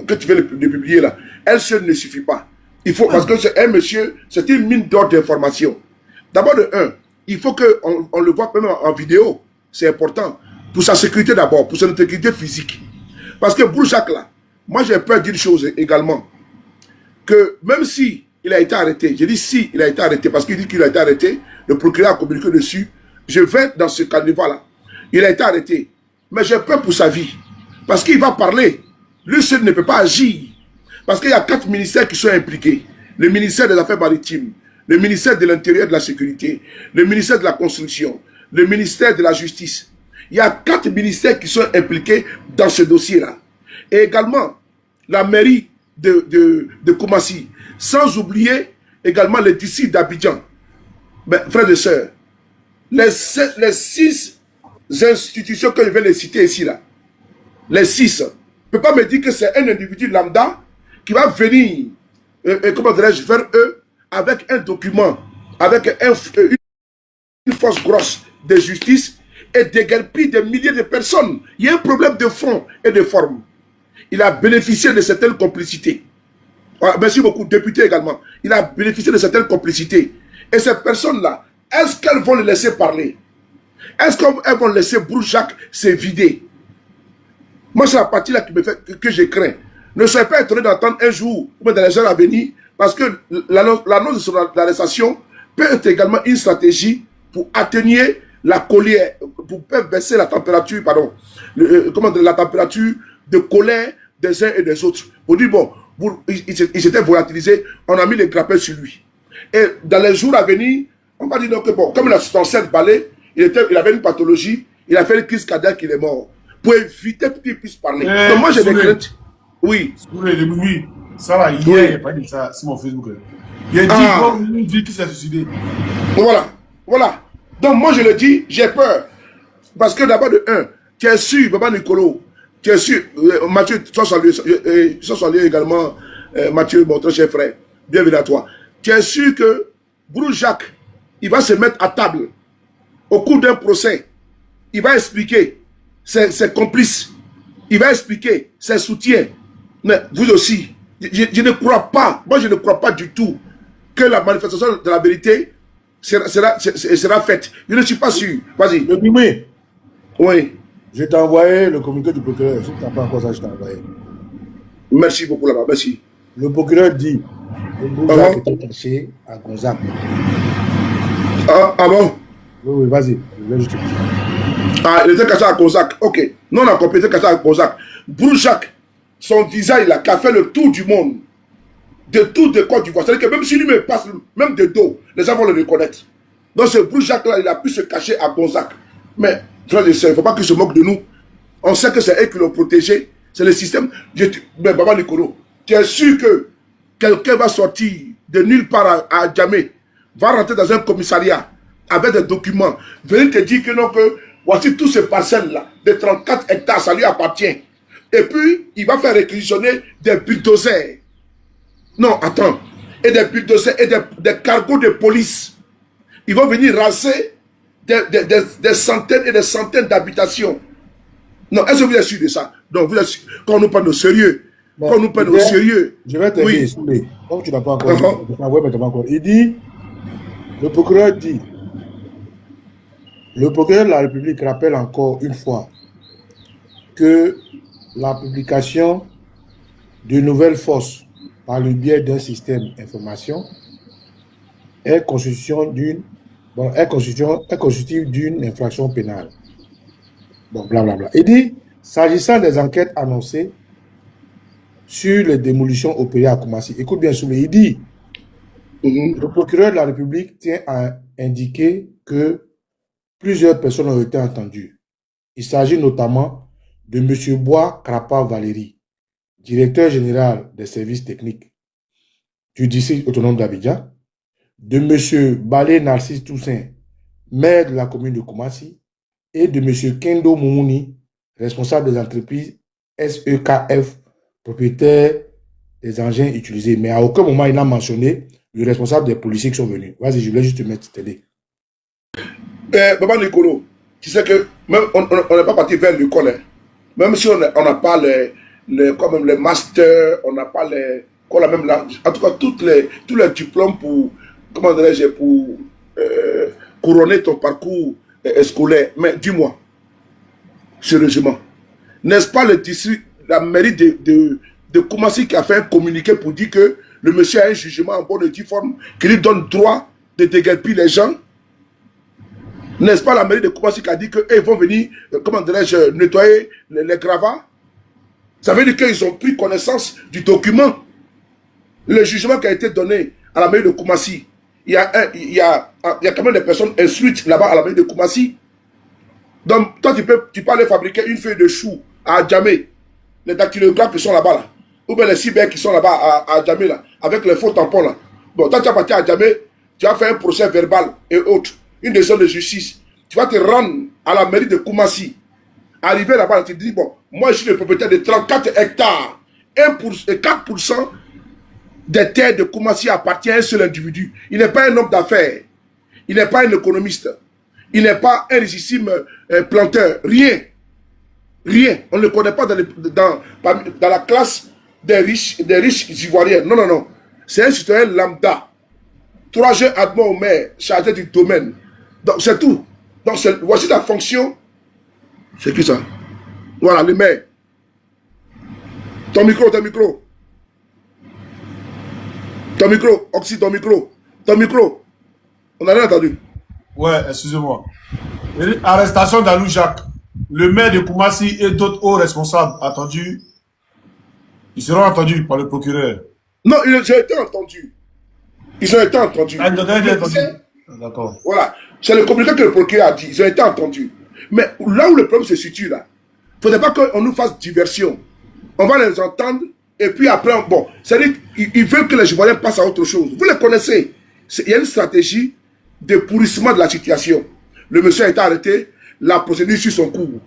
que tu veux le publier là, elle seule ne suffit pas. Il faut, parce que c'est un monsieur, c'est une mine d'or d'information. D'abord de un, il faut qu'on le voit même en vidéo, c'est important. Pour sa sécurité d'abord, pour son intégrité physique. Parce que Broujac là, moi j'ai peur d'une chose également, que même si il a été arrêté, j'ai dit si il a été arrêté, parce qu'il dit qu'il a été arrêté, le procureur a communiqué dessus, je vais dans ce carnaval-là. Il a été arrêté. Mais j'ai peur pour sa vie. Parce qu'il va parler. Lui seul ne peut pas agir. Parce qu'il y a 4 ministères qui sont impliqués. Le ministère des Affaires maritimes, le ministère de l'Intérieur et de la Sécurité, le ministère de la Construction, le ministère de la Justice. Il y a 4 ministères qui sont impliqués dans ce dossier-là. Et également, la mairie de Koumassi. Sans oublier également les districts d'Abidjan. Ben, frères et sœurs, les 6 institutions que je vais les citer ici, là, les 6, ne peut pas me dire que c'est un individu lambda qui va venir, comment dirais-je, vers eux avec un document, avec une force grosse de justice et déguerpir des milliers de personnes. Il y a un problème de fond et de forme. Il a bénéficié de certaines complicités. Merci beaucoup, député également. Il a bénéficié de certaines complicités. Et ces personnes-là, est-ce qu'elles vont le laisser parler? Est-ce qu'elles vont laisser Brouchak se vider? Moi, c'est la partie là que je crains. Ne soyez pas étonné d'entendre un jour, ou dans les heures à venir, parce que l'annonce de son arrestation peut être également une stratégie pour atténuer la colère, pour baisser la température, pardon, la température de colère des uns et des autres. Pour dire, bon, il s'était volatilisé, on a mis les grappins sur lui. Et dans les jours à venir, on va dire donc que bon, comme il a son cerveau balai, il avait une pathologie, il a fait une crise cardiaque, il est mort. Pour éviter qu'il puisse parler. Donc moi j'ai des craintes. Oui. Oui. Ça là, hier, il n'y a pas dit ça sur mon Facebook. Il a dit qu'il s'est suicidé. Voilà. Donc moi je le dis, j'ai peur. Parce que d'abord de 1, tu es sûr, Baba Nicolo, tu es sûr, Mathieu, sois salué également, Mathieu, mon très cher frère. Bienvenue à toi. Tu es sûr que Brouchak, il va se mettre à table au cours d'un procès. Il va expliquer ses complices. Il va expliquer ses soutiens. Mais vous aussi, je ne crois pas, moi je ne crois pas du tout que la manifestation de la vérité sera faite. Je ne suis pas sûr. Vas-y. Oui. Je t'ai envoyé le communiqué du procureur. Si tu n'as pas encore ça, je t'ai envoyé. Merci beaucoup là-bas. Merci. Le procureur dit que Brouchak était caché à Gonzague. Ah bon? Oui, vas-y. Il était caché à Gonzague. Ok. Non, on a compris, il était caché à Gonzague. Brouchak, son visage là, qui a fait le tour du monde, de tout de Côte d'Ivoire. C'est-à-dire que même si lui me passe, même de dos, les gens vont le reconnaître. Donc ce Brouchak là, il a pu se cacher à Gonzague. Mais, frère et sœurs, il ne faut pas qu'ils se moquent de nous. On sait que c'est eux qui l'ont protégé. C'est le système. Mais Baba Nicolo, tu es sûr que quelqu'un va sortir de nulle part à Djamé, va rentrer dans un commissariat avec des documents, venir te dire que non, que voici tous ces parcelles-là, de 34 hectares, ça lui appartient. Et puis, il va faire réquisitionner des bulldozers. Non, attends. Et des bulldozers et des cargos de police. Ils vont venir raser des centaines et des centaines d'habitations. Non, est-ce que vous êtes sûr de ça? Donc, vous êtes sûr, quand on nous parle de sérieux, bon, quand on nous parle de sérieux. Je vais t'aider, oui. Comme tu n'as pas encore dit, il dit, le procureur dit, le procureur de la République rappelle encore une fois que la publication de nouvelles forces par le biais d'un système d'information est constitutive d'une infraction pénale. Bon, blablabla. Il dit, s'agissant des enquêtes annoncées sur les démolitions opérées à Koumassi, écoute bien, Soulé, il dit, le procureur de la République tient à indiquer que plusieurs personnes ont été entendues. Il s'agit notamment de M. Bois Krapa Valérie, directeur général des services techniques du district autonome d'Abidjan, de M. Balé Narcisse Toussaint, maire de la commune de Koumassi, et de M. Kendo Moumouni, responsable des entreprises SEKF, propriétaire des engins utilisés. Mais à aucun moment il n'a mentionné le responsable des policiers qui sont venus. Vas-y, je voulais juste te mettre télé. Baba Nicolo, tu sais que même on n'est pas parti vers l'école. Hein. Même si on n'a pas les masters, on n'a pas en tout cas tous les diplômes pour, comment dirais-je, pour couronner ton parcours scolaire. Mais dis-moi, sérieusement, n'est-ce pas le district, la mairie de Koumassi qui a fait un communiqué pour dire que le monsieur a un jugement en bonne et due forme qui lui donne droit de déguerpir les gens? N'est-ce pas la mairie de Koumassi qui a dit qu'ils vont venir, comment dirais-je, nettoyer les gravats? Ça veut dire qu'ils ont pris connaissance du document. Le jugement qui a été donné à la mairie de Koumassi. Il y a quand même des personnes instruites là-bas à la mairie de Koumassi. Donc, toi, tu peux aller fabriquer une feuille de chou à Djamé. Les dactylographes qui sont là-bas, là. Ou bien les cyber qui sont là-bas à Djamé, là. Avec les faux tampons, là. Bon, toi, tu vas partir à Djamé, tu vas faire un procès verbal et autres. Une décision de justice. Tu vas te rendre à la mairie de Koumassi. Arriver là-bas, tu te dis, bon, moi, je suis le propriétaire de 34 hectares. 4% des terres de Koumassi appartient à un seul individu. Il n'est pas un homme d'affaires. Il n'est pas un économiste. Il n'est pas un légitime planteur. Rien. Rien. On ne le connaît pas dans la classe des riches ivoiriens. Non, non, non. C'est un citoyen lambda. 3 jeunes adjoints au maire, chargés du domaine. Donc, c'est tout. Donc, voici la fonction. C'est qui ça? Voilà, le maire. Ton micro, ton micro. Ton micro, Oxy, ton micro. Ton micro. On n'a rien entendu. Ouais, excusez-moi. Arrestation d'Alou Jacques. Le maire de Koumassi et d'autres hauts responsables attendus. Ils seront entendus par le procureur. Non, ils ont été entendus. Ils ont été entendus. Ah, ils ont été entendus. D'accord. Voilà. C'est le communiqué que le procureur a dit. Ils ont été entendus. Mais là où le problème se situe, là, il ne faudrait pas qu'on nous fasse diversion. On va les entendre et puis après, bon, c'est-à-dire qu'ils veulent que les Ivoiriens passent à autre chose. Vous les connaissez. Il y a une stratégie de pourrissement de la situation. Le monsieur a été arrêté, la procédure suit son cours.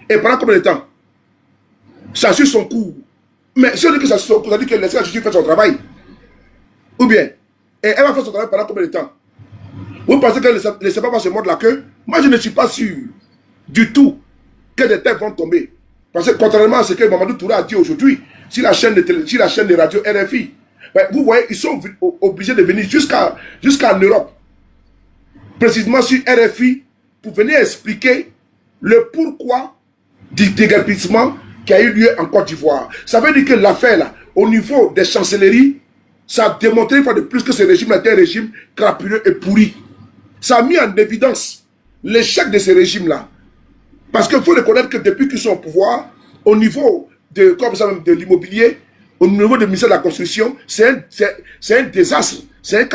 Et pendant combien de temps? Ça suit son cours. Mais si on dit que ça suit son cours, ça veut dire que la justice fait son travail. Ou bien, et elle va faire son travail pendant combien de temps? Vous pensez que les sapins vont se mordre la queue? Moi, je ne suis pas sûr du tout que des têtes vont tomber. Parce que contrairement à ce que Mamadou Touré a dit aujourd'hui, si la chaîne de radio RFI, ben, vous voyez, ils sont obligés de venir jusqu'en Europe. Précisément sur RFI, pour venir expliquer le pourquoi du déguerpissement qui a eu lieu en Côte d'Ivoire. Ça veut dire que l'affaire, là, au niveau des chancelleries, ça a démontré une fois de plus que ce régime était un régime crapuleux et pourri. Ça a mis en évidence l'échec de ces régimes-là. Parce qu'il faut reconnaître que depuis qu'ils sont au pouvoir, au niveau de l'immobilier, au niveau du ministère de la Construction, c'est un désastre, c'est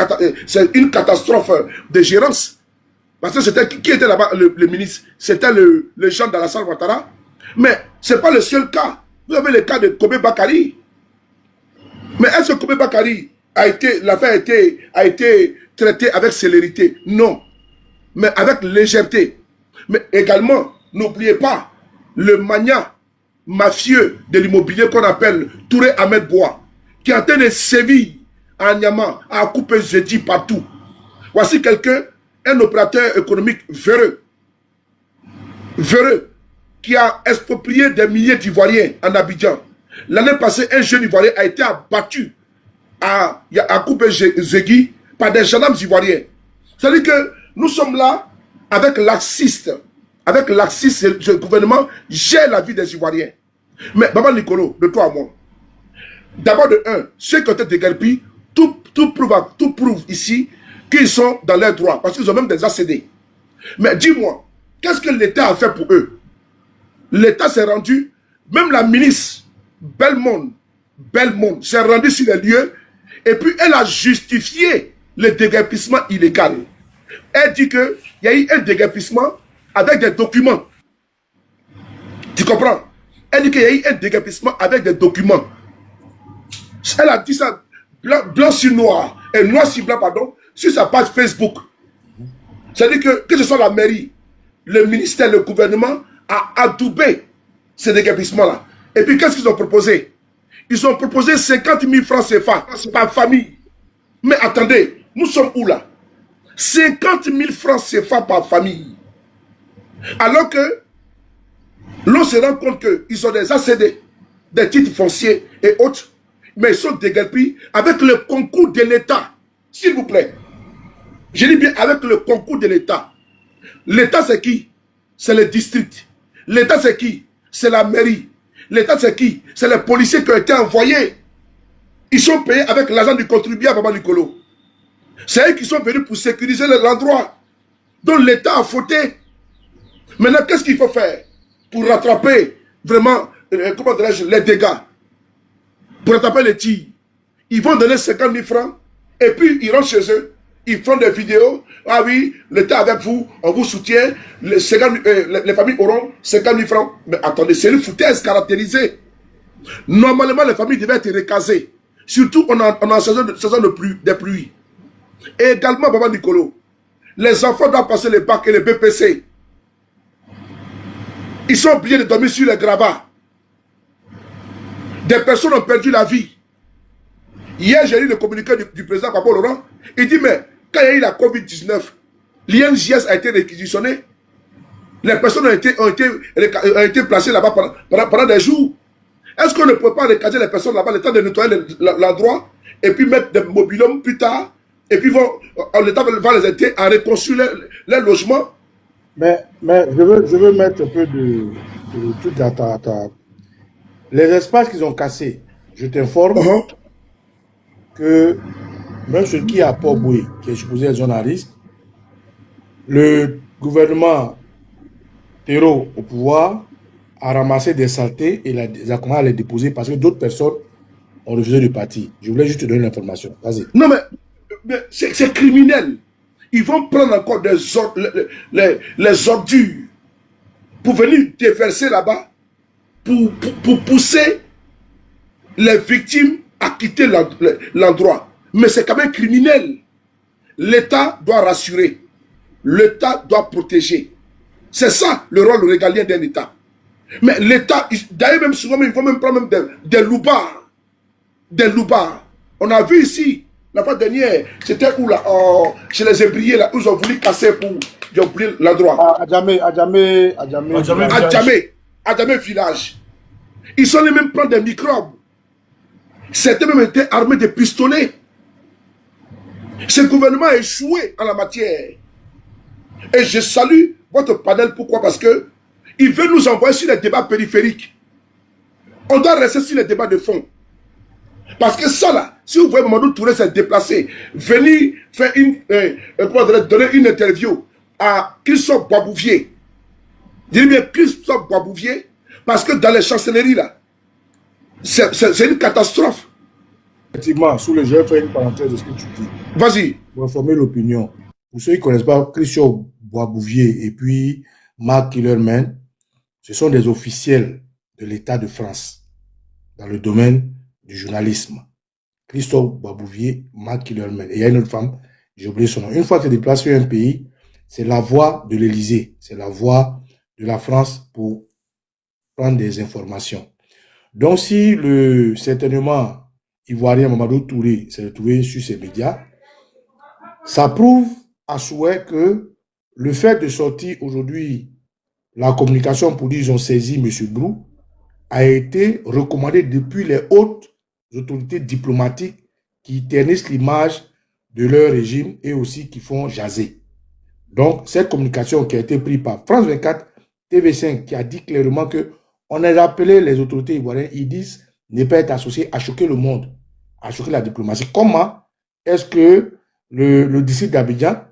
une catastrophe de gérance. Parce que c'était qui était là-bas, le ministre? C'était le Jean d'Alassane Ouattara. Mais ce n'est pas le seul cas. Vous avez le cas de Kobe Bakari. Mais est-ce que Kobe Bakari l'affaire a été traitée avec célérité? Non. Mais avec légèreté. Mais également, n'oubliez pas le mania mafieux de l'immobilier qu'on appelle Touré Ahmed Bois, qui est en train de sévir à Niamey, à couper jeudi partout. Voici quelqu'un, un opérateur économique véreux, qui a exproprié des milliers d'Ivoiriens en Abidjan. L'année passée, un jeune Ivoirien a été abattu à couper Zegui par des gendarmes ivoiriens. C'est-à-dire que nous sommes là avec laxiste. Avec laxiste, ce gouvernement gère la vie des Ivoiriens. Mais Baba Nicolo, de toi à moi, d'abord de un, ceux qui ont été déguerpis, tout prouve ici qu'ils sont dans leurs droits, parce qu'ils ont même des ACD. Mais dis-moi, qu'est-ce que l'État a fait pour eux? L'État s'est rendu, même la ministre Belmond s'est rendue sur les lieux, et puis elle a justifié le déguerpissement illégal. Elle dit qu'il y a eu un déguerpissement avec des documents. Tu comprends? Elle dit qu'il y a eu un déguerpissement avec des documents. Elle a dit ça blanc sur noir, et noir sur blanc, pardon, sur sa page Facebook. C'est-à-dire que ce soit la mairie, le ministère, le gouvernement, a adoubé ces déguerpissements-là. Et puis qu'est-ce qu'ils ont proposé? Ils ont proposé 50 000 francs CFA par famille. Mais attendez, nous sommes où là? 50 000 francs CFA par famille. Alors que l'on se rend compte qu'ils ont des ACD, des titres fonciers et autres, mais ils sont déguerpis avec le concours de l'État. S'il vous plaît. Je dis bien avec le concours de l'État. L'État c'est qui? C'est le district. L'État c'est qui? C'est la mairie. L'État c'est qui? C'est les policiers qui ont été envoyés. Ils sont payés avec l'argent du contribuable, Baba Nicolo. C'est eux qui sont venus pour sécuriser l'endroit. Donc l'État a fauté. Maintenant, qu'est-ce qu'il faut faire pour rattraper vraiment, comment dirais-je, les dégâts? Pour rattraper les tirs. Ils vont donner 50 000 francs et puis ils rentrent chez eux. Ils font des vidéos. Ah oui, l'État avec vous, on vous soutient. Les familles auront 50 000 francs. Mais attendez, c'est une foutaise caractérisée. Normalement, les familles devaient être recasées. Surtout, on a en saison des pluies. Et également, Baba Nicolo, les enfants doivent passer les bacs et les BPC. Ils sont obligés de dormir sur les gravats. Des personnes ont perdu la vie. Hier, j'ai lu le communiqué du président Papa Laurent. Il dit, mais quand il y a eu la COVID-19, l'INJS a été réquisitionné. Les personnes ont été placées là-bas pendant des jours. Est-ce qu'on ne peut pas recaser les personnes là-bas, le temps de nettoyer l'endroit, et puis mettre des mobilhomes plus tard, et puis l'État va les aider à reconstruire les logements? Mais je veux mettre un peu de truc à ta... Les espaces qu'ils ont cassés, je t'informe que même celui qui est à Port-Boué, qui est supposé être zone à risque, le gouvernement terreau au pouvoir a ramassé des saletés et les a commencé à les déposer parce que d'autres personnes ont refusé de partir. Je voulais juste te donner l'information. Vas-y. Non, mais c'est criminel. Ils vont prendre encore les ordures pour venir déverser là-bas, pour pousser les victimes à quitter l'endroit. Mais c'est quand même criminel. L'État doit rassurer. L'État doit protéger. C'est ça le rôle régalien d'un État. Mais l'État, d'ailleurs même souvent, il faut même prendre des loupards. Des loupards. On a vu ici, la fois dernière, c'était où là, chez les Ébriers, là, où ils ont voulu casser pour oublié l'endroit. Adjamé village. Ils sont les mêmes prendre des microbes. Certains même étaient armés de pistolets. Ce gouvernement a échoué en la matière. Et je salue votre panel. Pourquoi? Parce que il veut nous envoyer sur les débats périphériques. On doit rester sur les débats de fond. Parce que ça là, si vous voyez Mamadou Touré s'est déplacé, venir faire donner une interview à Christophe Boisbouvier. Je dis bien Christophe Boisbouvier, parce que dans les chancelleries là, c'est une catastrophe. Effectivement, sous le jeu, je vais faire une parenthèse de ce que tu dis. Vas-y. Pour informer l'opinion. Pour ceux qui ne connaissent pas Christophe Boisbouvier et puis Mark Killerman, ce sont des officiels de l'État de France dans le domaine du journalisme. Christophe Boisbouvier, Mark Killerman. Et il y a une autre femme, j'ai oublié son nom. Une fois que tu es déplacé sur un pays, c'est la voix de l'Élysée, c'est la voix de la France pour prendre des informations. Donc si le certainement ivoirien Mamadou Touré s'est retrouvé sur ces médias, ça prouve à souhait que le fait de sortir aujourd'hui la communication pour dire qu'ils ont saisi M. Brou a été recommandé depuis les hautes autorités diplomatiques qui ternissent l'image de leur régime et aussi qui font jaser. Donc, cette communication qui a été prise par France 24, TV5, qui a dit clairement que on a appelé les autorités ivoiriennes, ils disent ne pas être associés à choquer le monde, à choquer la diplomatie. Comment est-ce que le district d'Abidjan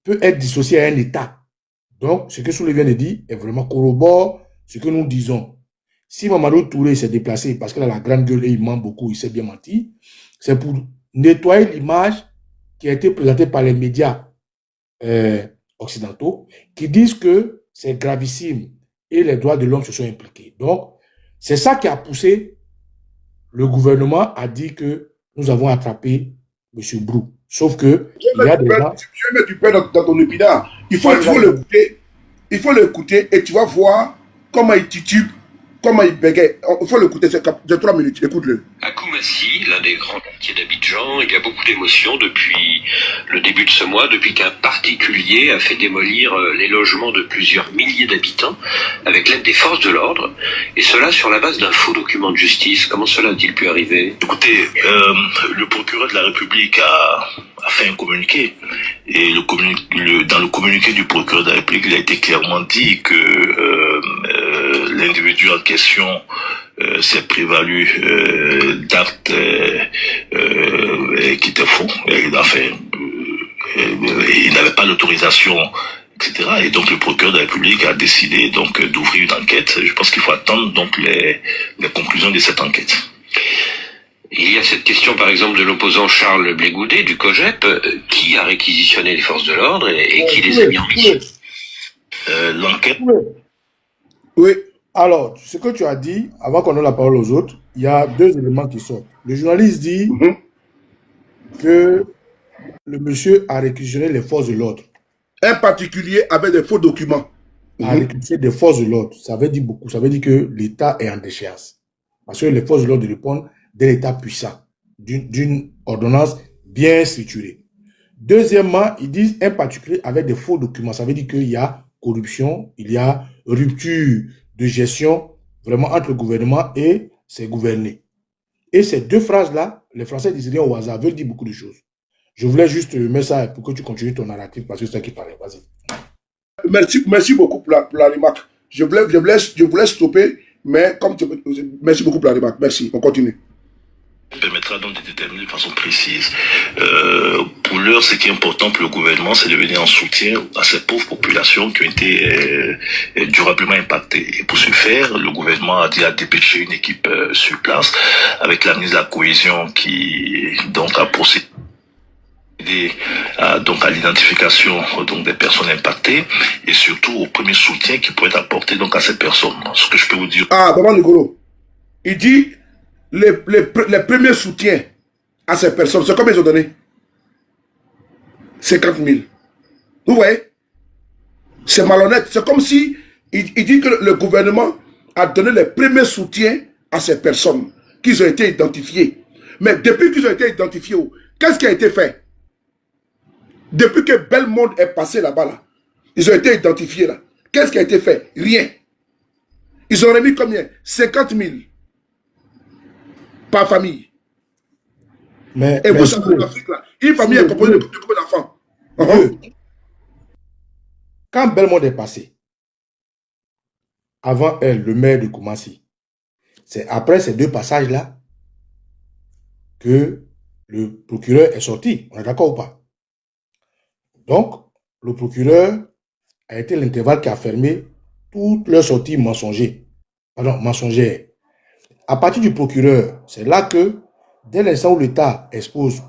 peut être dissocié à un État? Donc, ce que Soulé vient de dire est vraiment corrobore ce que nous disons. Si Mamadou Touré s'est déplacé parce qu'il a la grande gueule et il ment beaucoup, il s'est bien menti, c'est pour nettoyer l'image qui a été présentée par les médias occidentaux qui disent que c'est gravissime et les droits de l'homme se sont impliqués. Donc, c'est ça qui a poussé le gouvernement à dire que nous avons attrapé M. Brou. Sauf que il y a des gens... Je vais mettre du pain dans ton épinard. Il faut l'écouter. Il faut l'écouter et tu vas voir comment il titube, comment il bégaye. Il faut l'écouter, c'est 3 minutes. Écoute-le. À Koumassi, l'un des grands quartiers d'Abidjan, il y a beaucoup d'émotions depuis le début de ce mois, depuis qu'un particulier a fait démolir les logements de plusieurs milliers d'habitants avec l'aide des forces de l'ordre, et cela sur la base d'un faux document de justice. Comment cela a-t-il pu arriver? Écoutez, le procureur de la République a fait un communiqué, et dans le communiqué du procureur de la République, il a été clairement dit que l'individu en question s'est prévalu d'actes qui étaient faux. il n'avait pas l'autorisation, etc. Et donc le procureur de la République a décidé donc d'ouvrir une enquête. Je pense qu'il faut attendre donc les conclusions de cette enquête. Il y a cette question, par exemple, de l'opposant Charles Blégoudet, du COGEP, qui a réquisitionné les forces de l'ordre et qui les a mis en mission. L'enquête... Oui. Alors, ce que tu as dit, avant qu'on donne la parole aux autres, il y a deux éléments qui sortent. Le journaliste dit que le monsieur a réquisitionné les forces de l'ordre. Un particulier avec des faux documents. A réquisitionné des forces de l'ordre. Ça veut dire beaucoup. Ça veut dire que l'État est en déchéance. Parce que les forces de l'ordre répondent d'un État puissant, d'une ordonnance bien structurée. Deuxièmement, ils disent un particulier avec des faux documents. Ça veut dire qu'il y a corruption, il y a rupture de gestion vraiment entre le gouvernement et ses gouvernés. Et ces deux phrases-là, les Français disent rien au hasard, veulent dire beaucoup de choses. Je voulais juste mettre ça pour que tu continues ton narratif parce que c'est ça qui paraît. Vas-y. Merci beaucoup pour la remarque. Je voulais stopper, mais comme tu... Merci beaucoup pour la remarque. Merci. On continue. Permettra donc de déterminer de façon précise. Pour l'heure, ce qui est important pour le gouvernement, c'est de venir en soutien à ces pauvres populations qui ont été durablement impactées. Et pour ce faire, le gouvernement a déjà dépêché une équipe sur place avec la ministre de la Cohésion qui donc a procédé donc à l'identification donc des personnes impactées et surtout au premier soutien qui pourrait être apporté donc à ces personnes. Ce que je peux vous dire. Ah, Maman Nicolo, il dit les premiers soutiens à ces personnes, c'est combien ils ont donné? 50 000. Vous voyez? C'est malhonnête. C'est comme si il dit que le gouvernement a donné les premiers soutiens à ces personnes, qu'ils ont été identifiés. Mais depuis qu'ils ont été identifiés, qu'est-ce qui a été fait? Depuis que Bellemonde est passé là-bas, là, ils ont été identifiés là. Qu'est-ce qui a été fait? Rien. Ils ont remis combien? 50 000 par famille. Et vous savez, en Afrique, là, une famille est composée de combien d'enfants? Quand Bellemonde est passé, avant elle, le maire de Koumassi, c'est après ces deux passages-là que le procureur est sorti. On est d'accord ou pas? Donc, le procureur a été l'intervalle qui a fermé toutes leurs sorties mensongères. À partir du procureur, c'est là que, dès l'instant où l'État expose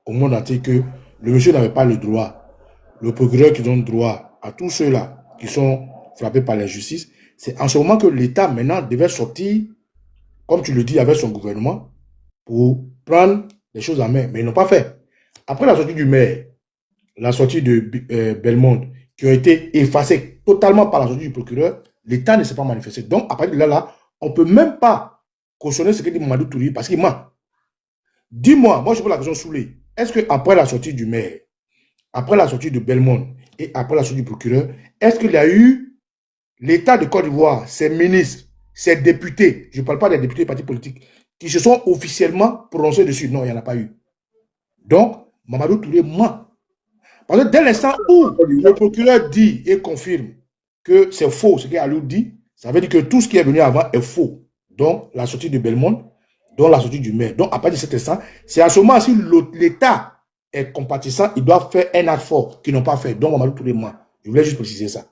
au monde entier que le monsieur n'avait pas le droit, le procureur qui donne droit à tous ceux-là qui sont frappés par l'injustice, c'est en ce moment que l'État maintenant devait sortir, comme tu le dis, avec son gouvernement, pour prendre les choses en main. Mais ils n'ont pas fait. Après la sortie du maire, la sortie de Bellemonde, qui ont été effacées totalement par la sortie du procureur, l'État ne s'est pas manifesté. Donc, à partir de là, on ne peut même pas cautionner ce que dit Mamadou Touré parce qu'il ment. Dis-moi, moi je pose la question soulée. Est-ce qu'après la sortie du maire, après la sortie de Bellemonde et après la sortie du procureur, est-ce qu'il y a eu l'État de Côte d'Ivoire, ses ministres, ses députés, je ne parle pas des députés des partis politiques, qui se sont officiellement prononcés dessus? Non, il n'y en a pas eu. Donc, Mamadou Touré ment. Parce que dès l'instant où le procureur dit et confirme que c'est faux ce qu'Alou dit, ça veut dire que tout ce qui est venu avant est faux. Donc, la sortie de Bellemonde, donc la sortie du maire. Donc, à partir de cet instant, c'est à ce moment si l'État est compatissant, il doit faire un acte fort qu'ils n'ont pas fait. Donc, Mamadou Touré ment. Je voulais juste préciser ça.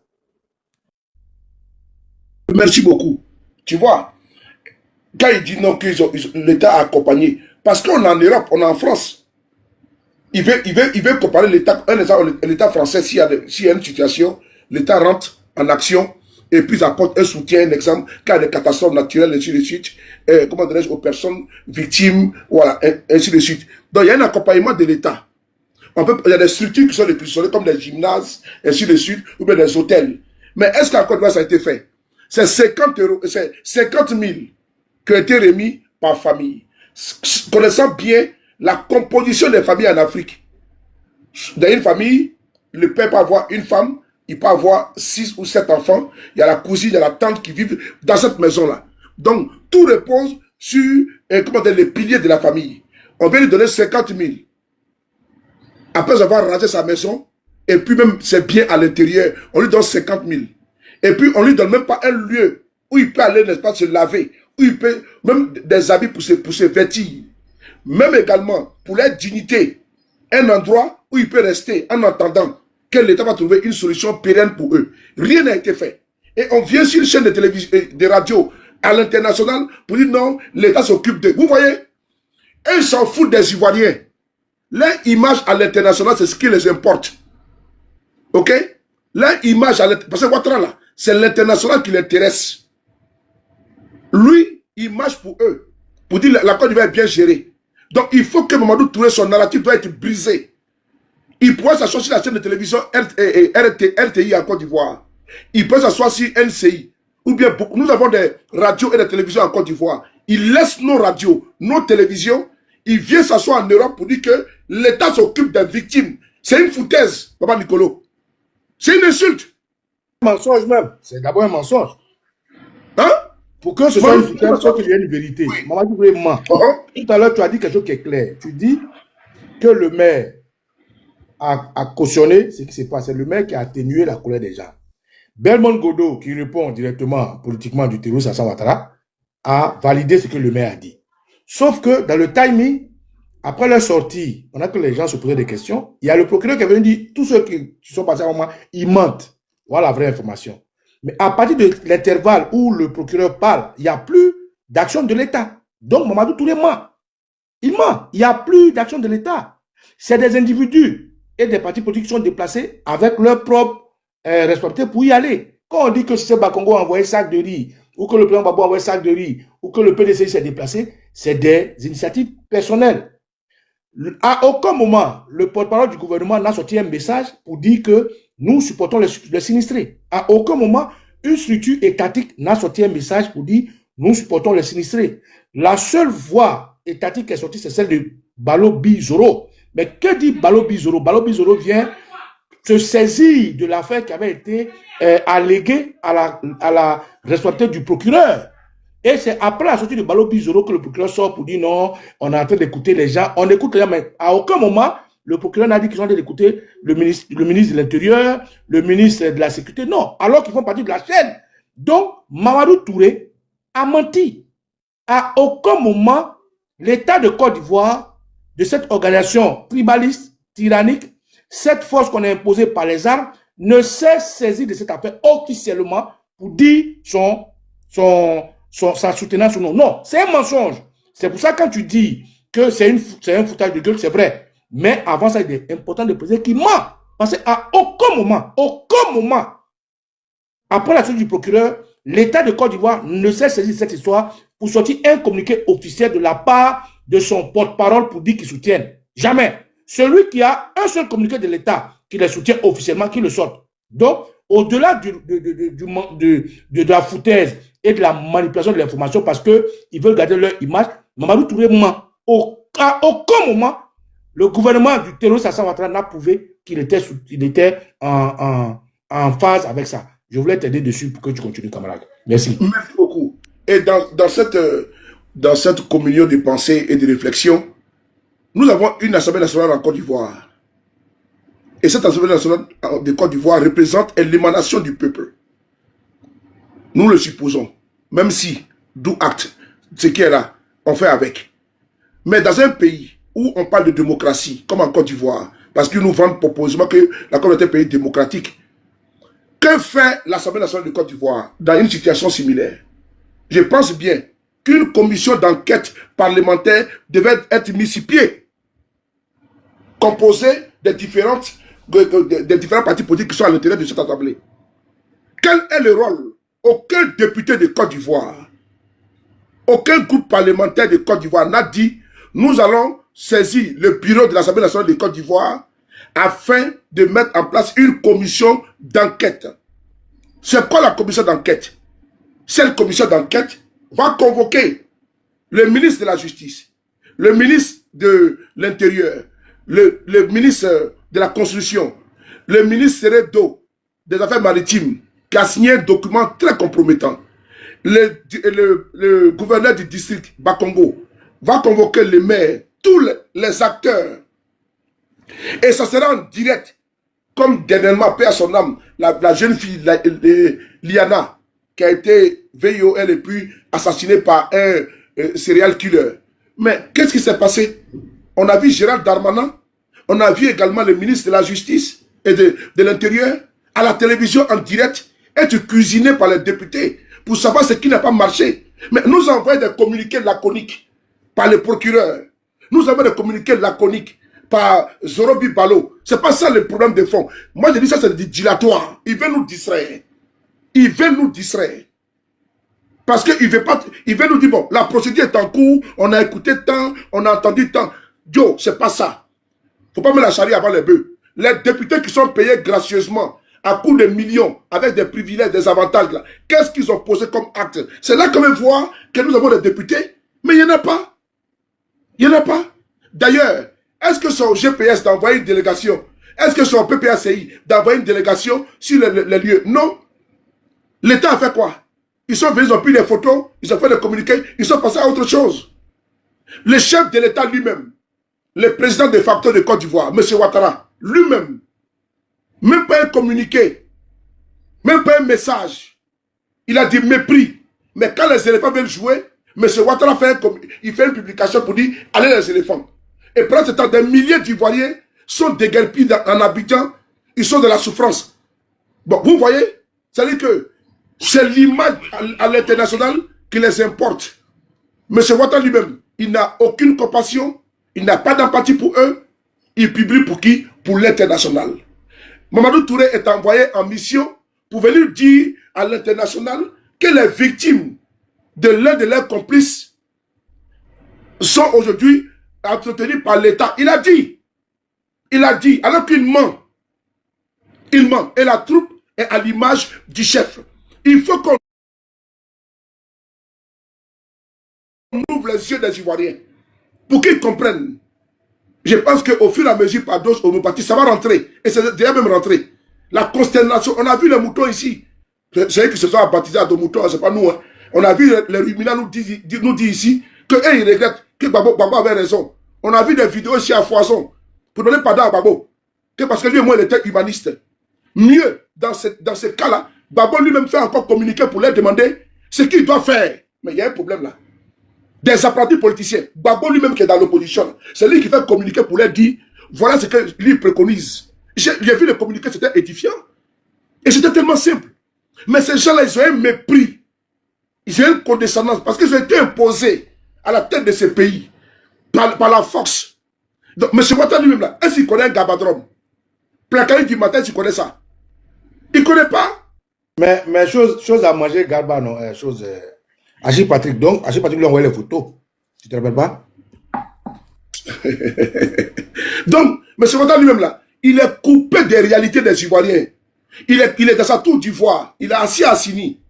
Merci beaucoup. Tu vois, quand il dit non, que l'État a accompagné, parce qu'on est en Europe, on est en France. Il veut comparer l'État français, s'il y a une situation, l'État rentre en action et puis apporte un soutien, un exemple, quand il y a des catastrophes naturelles, ainsi de suite, comment dirais-je, aux personnes victimes, voilà, ainsi de suite. Donc il y a un accompagnement de l'État. Il y a des structures qui sont les plus solides, comme des gymnases, ainsi de suite, ou bien des hôtels. Mais est-ce qu'en Côte d'Ivoire ça a été fait? C'est 50 000 qui ont été remis par famille. Connaissant bien la composition des familles en Afrique. Dans une famille, le père peut avoir une femme, il peut avoir 6 ou 7 enfants, il y a la cousine, il y a la tante qui vivent dans cette maison-là. Donc, tout repose sur les piliers de la famille. On vient lui donner 50 000. Après avoir rangé sa maison, et puis même ses biens à l'intérieur, on lui donne 50 000. Et puis, on ne lui donne même pas un lieu où il peut aller, n'est-ce pas, se laver, où il peut, même des habits pour se vêtir. Même également, pour leur dignité, un endroit où ils peuvent rester en attendant que l'État va trouver une solution pérenne pour eux. Rien n'a été fait. Et on vient sur une chaîne de télévision, de radio à l'international pour dire non, l'État s'occupe d'eux. Vous voyez, ils s'en foutent des Ivoiriens. Leur image à l'international, c'est ce qui les importe. Ok? Leur image à l'international, parce que Ouattara là, c'est l'international qui l'intéresse. Lui, il marche pour eux. Pour dire la Côte d'Ivoire est bien gérée. Donc il faut que Mamadou Touré, son narratif doit être brisé. Il pourrait s'asseoir sur la chaîne de télévision RTI en Côte d'Ivoire. Il peut s'asseoir sur NCI. Ou bien, nous avons des radios et des télévisions en Côte d'Ivoire. Il laisse nos radios, nos télévisions. Il vient s'asseoir en Europe pour dire que l'État s'occupe des victimes. C'est une foutaise, Papa Nicolo. C'est une insulte. Un mensonge même. C'est d'abord un mensonge. Hein? Pour que ce soit une foutaise, il faut qu'il y ait une vérité. Oui. Mamadou Touré ment. Tout à l'heure, tu as dit quelque chose qui est clair. Tu dis que le maire a cautionné ce qui s'est passé. C'est le maire qui a atténué la colère des gens. Belmont Godot, qui répond directement politiquement du terroriste Alassane Ouattara, a validé ce que le maire a dit. Sauf que dans le timing, après leur sortie, pendant que les gens se posaient des questions, il y a le procureur qui est venu dire tous ceux qui sont passés avant moi, ils mentent. Voilà la vraie information. Mais à partir de l'intervalle où le procureur parle, il n'y a plus d'action de l'État. Donc Mamadou Touré ment. Il ment. Il n'y a plus d'action de l'État. C'est des individus et des partis politiques qui sont déplacés avec leur propre responsabilité pour y aller. Quand on dit que ce Bakongo a envoyé sac de riz, ou que le président Babo a envoyé sac de riz, ou que le PDC s'est déplacé, c'est des initiatives personnelles. À aucun moment, le porte-parole du gouvernement n'a sorti un message pour dire que nous supportons les sinistrés. À aucun moment, une structure étatique n'a sorti un message pour dire nous supportons les sinistrés. La seule voix étatique qui est sortie, c'est celle de Balo Bizoro. Mais que dit Balo Bizoro? Balo Bizoro vient se saisir de l'affaire qui avait été alléguée à la responsabilité du procureur. Et c'est après la sortie de Balo Bizoro que le procureur sort pour dire non, on est en train d'écouter les gens. On écoute les gens, mais à aucun moment, le procureur n'a dit qu'ils ont en train d'écouter le ministre de l'Intérieur, le ministre de la Sécurité. Non, alors qu'ils font partie de la chaîne. Donc, Mamadou Touré a menti. À aucun moment, l'État de Côte d'Ivoire, de cette organisation tribaliste, tyrannique, cette force qu'on a imposée par les armes, ne s'est saisie de cette affaire officiellement pour dire sa soutenance ou non. Non, c'est un mensonge. C'est pour ça que quand tu dis que c'est un foutage de gueule, c'est vrai. Mais avant ça, il est important de préciser qu'il ment. Parce qu'à aucun moment, après la sortie du procureur, l'État de Côte d'Ivoire ne s'est saisi de cette histoire pour sortir un communiqué officiel de la part de son porte-parole pour dire qu'il soutienne. Jamais. Celui qui a un seul communiqué de l'État qui le soutient officiellement, qui le sorte. Donc, au-delà de la foutaise et de la manipulation de l'information parce qu'ils veulent garder leur image, Mamadou Touré ment. À aucun moment, le gouvernement du terroriste Alassane Ouattara n'a prouvé qu'il était en phase avec ça. Je voulais t'aider dessus pour que tu continues, camarade. Merci. Merci beaucoup. Et dans cette communion de pensée et de réflexion, nous avons une Assemblée nationale en Côte d'Ivoire. Et cette Assemblée nationale de Côte d'Ivoire représente l'émanation du peuple. Nous le supposons. Même si, d'où acte, ce qui est là, on fait avec. Mais dans un pays où on parle de démocratie, comme en Côte d'Ivoire, parce qu'ils nous vendent proposément que la Côte d'Ivoire est un pays démocratique, que fait l'Assemblée nationale de Côte d'Ivoire dans une situation similaire? Je pense bien qu'une commission d'enquête parlementaire devait être mise sur pied, composée des différents partis politiques qui sont à l'intérieur de cette assemblée. Quel est le rôle? Aucun député de Côte d'Ivoire, aucun groupe parlementaire de Côte d'Ivoire n'a dit nous allons saisir le bureau de l'Assemblée nationale de Côte d'Ivoire afin de mettre en place une commission d'enquête. C'est quoi la commission d'enquête? Cette commission d'enquête va convoquer le ministre de la Justice, le ministre de l'Intérieur, le ministre de la Construction, le ministre des Affaires maritimes, qui a signé un document très compromettant. Le gouverneur du district Bakongo va convoquer les maires, tous les acteurs. Et ça sera en direct, comme dernièrement, paix à son âme, la jeune fille, Liana, qui a été VIOL et puis assassinée par un serial killer. Mais qu'est-ce qui s'est passé? On a vu Gérald Darmanin On a vu également le ministre de la Justice et de l'Intérieur à la télévision en direct être cuisiné par les députés pour savoir ce qui n'a pas marché. Mais nous envoyons des communiqués laconiques par le procureur. Nous avons des communiqués laconiques par Zorobi Balo. C'est pas ça le problème de fond. Moi, je dis ça, c'est dilatoire. Il veut nous distraire. Il veut nous distraire. Parce qu'il veut pas, il veut nous dire, bon, la procédure est en cours, on a écouté tant, on a entendu tant. Yo, c'est pas ça. Faut pas mettre la charrue avant les bœufs. Les députés qui sont payés gracieusement à coût de millions, avec des privilèges, des avantages, là, qu'est-ce qu'ils ont posé comme acte? C'est là qu'on veut voir que nous avons des députés, mais il n'y en a pas. Il n'y en a pas. D'ailleurs, est-ce que son GPS d'envoyer une délégation? Est-ce que son PPACI d'envoyer une délégation sur les lieux? Non. L'État a fait quoi? Ils sont venus, ils ont pris des photos, ils ont fait des communiqués, ils sont passés à autre chose. Le chef de l'État lui-même, le président de facto de Côte d'Ivoire, M. Ouattara, lui-même, même pas un communiqué, même pas un message, il a dit mépris. Mais quand les éléphants viennent jouer, M. Ouattara fait une publication pour dire allez les éléphants. Et pendant ce temps, des milliers d'Ivoiriens sont déguerpis en Abidjan, ils sont de la souffrance. Bon, vous voyez, c'est-à-dire que c'est l'image à l'international qui les importe. M. Ouattara lui-même, il n'a aucune compassion, il n'a pas d'empathie pour eux, il publie pour qui? Pour l'international. Mamadou Touré est envoyé en mission pour venir dire à l'international que les victimes de l'un de leurs complices sont aujourd'hui entretenues par l'État. Il a dit, alors qu'il ment. Il ment. Et la troupe est à l'image du chef. Il faut qu'on ouvre les yeux des Ivoiriens pour qu'ils comprennent. Je pense qu'au fur et à mesure, par dose homéopathie, ça va rentrer. Et c'est déjà même rentré. La consternation, on a vu les moutons ici. C'est eux qui se sont baptisés à dos moutons, c'est pas nous. Hein. On a vu les ruminants nous dit ici qu'eux, ils regrettent que Babo avait raison. On a vu des vidéos ici à foison pour donner pardon à Babo. Que parce que lui et moi, il était humaniste. Mieux, dans ce cas-là, Babo lui-même fait encore communiquer pour leur demander ce qu'il doit faire. Mais il y a un problème là. Des apprentis politiciens, Babo lui-même qui est dans l'opposition, c'est lui qui fait communiquer pour leur dire voilà ce que lui préconise. J'ai vu le communiqué, c'était édifiant. Et c'était tellement simple. Mais ces gens-là, ils ont un mépris. Ils ont une condescendance parce qu'ils ont été imposés à la tête de ce pays par la force. Donc, M. Ouattara lui-même là, est-ce qu'il connaît un gabadrome? Placari du matin, tu connais ça? Il ne connaît pas? Mais chose à manger, Garba, non, chose. Achille Patrick, donc, Achille Patrick lui a envoyé les photos. Tu te rappelles pas? Donc, M. Ouattara lui-même là, il est coupé des réalités des Ivoiriens. Il est dans sa tour d'ivoire. Il est assis à Sini.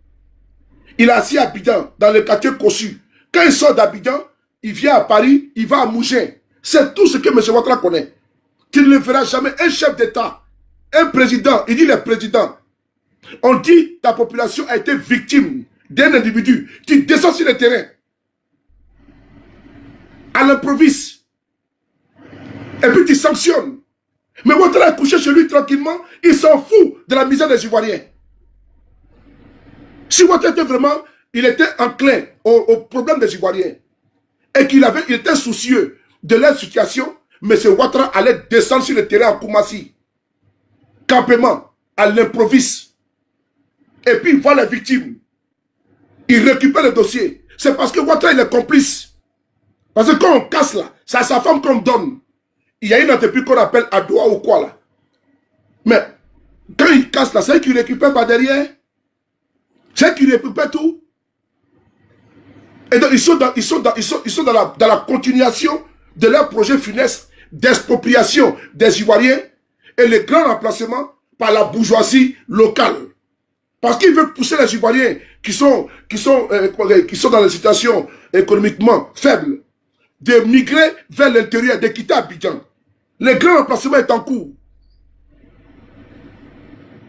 Il est assis à Abidjan, dans le quartier Kossu. Quand il sort d'Abidjan, il vient à Paris, il va à Mougins. C'est tout ce que M. Ouattara connaît. Tu ne le verras jamais. Un chef d'État, un président, il dit les présidents. On dit ta population a été victime d'un individu. Tu descends sur le terrain. À l'improviste. Et puis tu sanctionnes. Mais Ouattara est couché chez lui tranquillement. Il s'en fout de la misère des Ivoiriens. Si Ouattara était vraiment, il était enclin au problème des Ivoiriens. Et il était soucieux de leur situation. M. Ouattara allait descendre sur le terrain à Koumassi. Campement, à l'improviste. Et puis il voit les victimes. Il récupère le dossier. C'est parce que Ouattara il est complice. Parce que quand on casse là, c'est à sa femme qu'on donne. Il y a une entreprise qu'on appelle Adoua ou quoi là. Mais quand il casse là, c'est qu'il récupère par derrière. C'est qu'il récupère tout. Et donc ils sont dans la continuation de leur projet funeste d'expropriation des Ivoiriens et le grand remplacement par la bourgeoisie locale. Parce qu'ils veulent pousser les Ivoiriens qui sont dans des situations économiquement faibles de migrer vers l'intérieur, de quitter Abidjan. Le grand remplacement est en cours.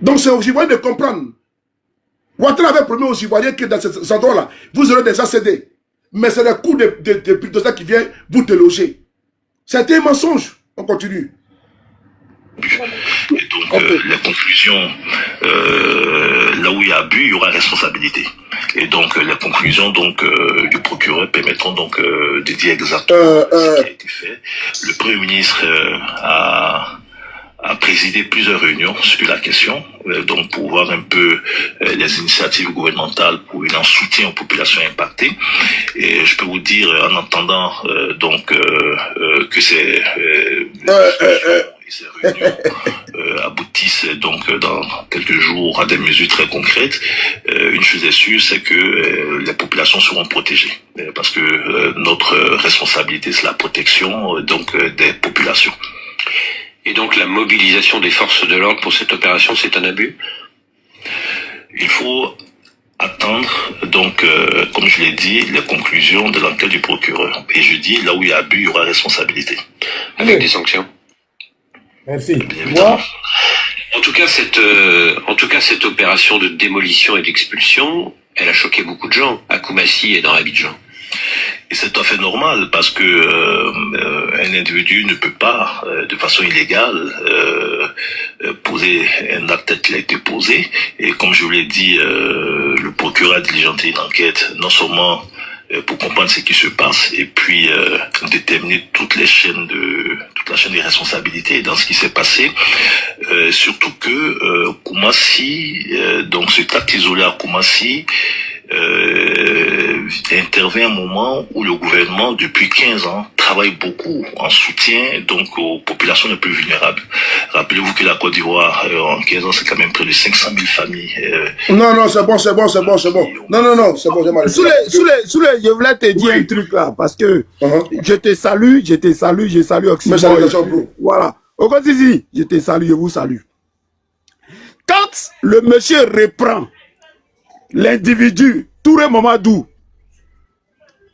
Donc c'est aux Ivoiriens de comprendre. Ouattara avait promis aux Ivoiriens que dans ces endroits-là, vous aurez des ACD. Mais c'est le coût de bulldozers qui vient vous déloger. C'était un mensonge. On continue. Et donc, la conclusion, là où il y a abus, il y aura responsabilité. Et donc les conclusions donc du procureur permettront donc de dire exactement ce qui a été fait. Le Premier ministre a présidé plusieurs réunions sur la question, donc pour voir un peu les initiatives gouvernementales pour un soutien aux populations impactées. Et je peux vous dire, en entendant que ces réunions aboutissent donc dans quelques jours à des mesures très concrètes, une chose est sûre, c'est que les populations seront protégées, parce que notre responsabilité, c'est la protection donc des populations. Et donc la mobilisation des forces de l'ordre pour cette opération, c'est un abus? Il faut attendre, donc, comme je l'ai dit, les conclusions de l'enquête du procureur. Et je dis, là où il y a abus, il y aura responsabilité. Avec des sanctions. Merci. En tout cas, cette opération de démolition et d'expulsion, elle a choqué beaucoup de gens à Koumassi et dans Abidjan. Et c'est tout à fait normal parce que un individu ne peut pas, de façon illégale, poser un acte tel qu'il a été posé. Et comme je vous l'ai dit, le procureur a diligenté une enquête, non seulement pour comprendre ce qui se passe et puis déterminer toute la chaîne des responsabilités dans ce qui s'est passé. Surtout que Koumassi, donc cet acte isolé à Koumassi, intervient un moment où le gouvernement, depuis 15 ans, travaille beaucoup en soutien donc aux populations les plus vulnérables. Rappelez-vous que la Côte d'Ivoire, en 15 ans, c'est quand même près de 500 000 familles. Non, c'est bon. Non, c'est bon, j'ai mal. Souley, je voulais te dire un truc là, parce que je salue Oxymore. Voilà. Okozizi, je te salue, je vous salue. Quand le monsieur reprend l'individu, Touré Mamadou,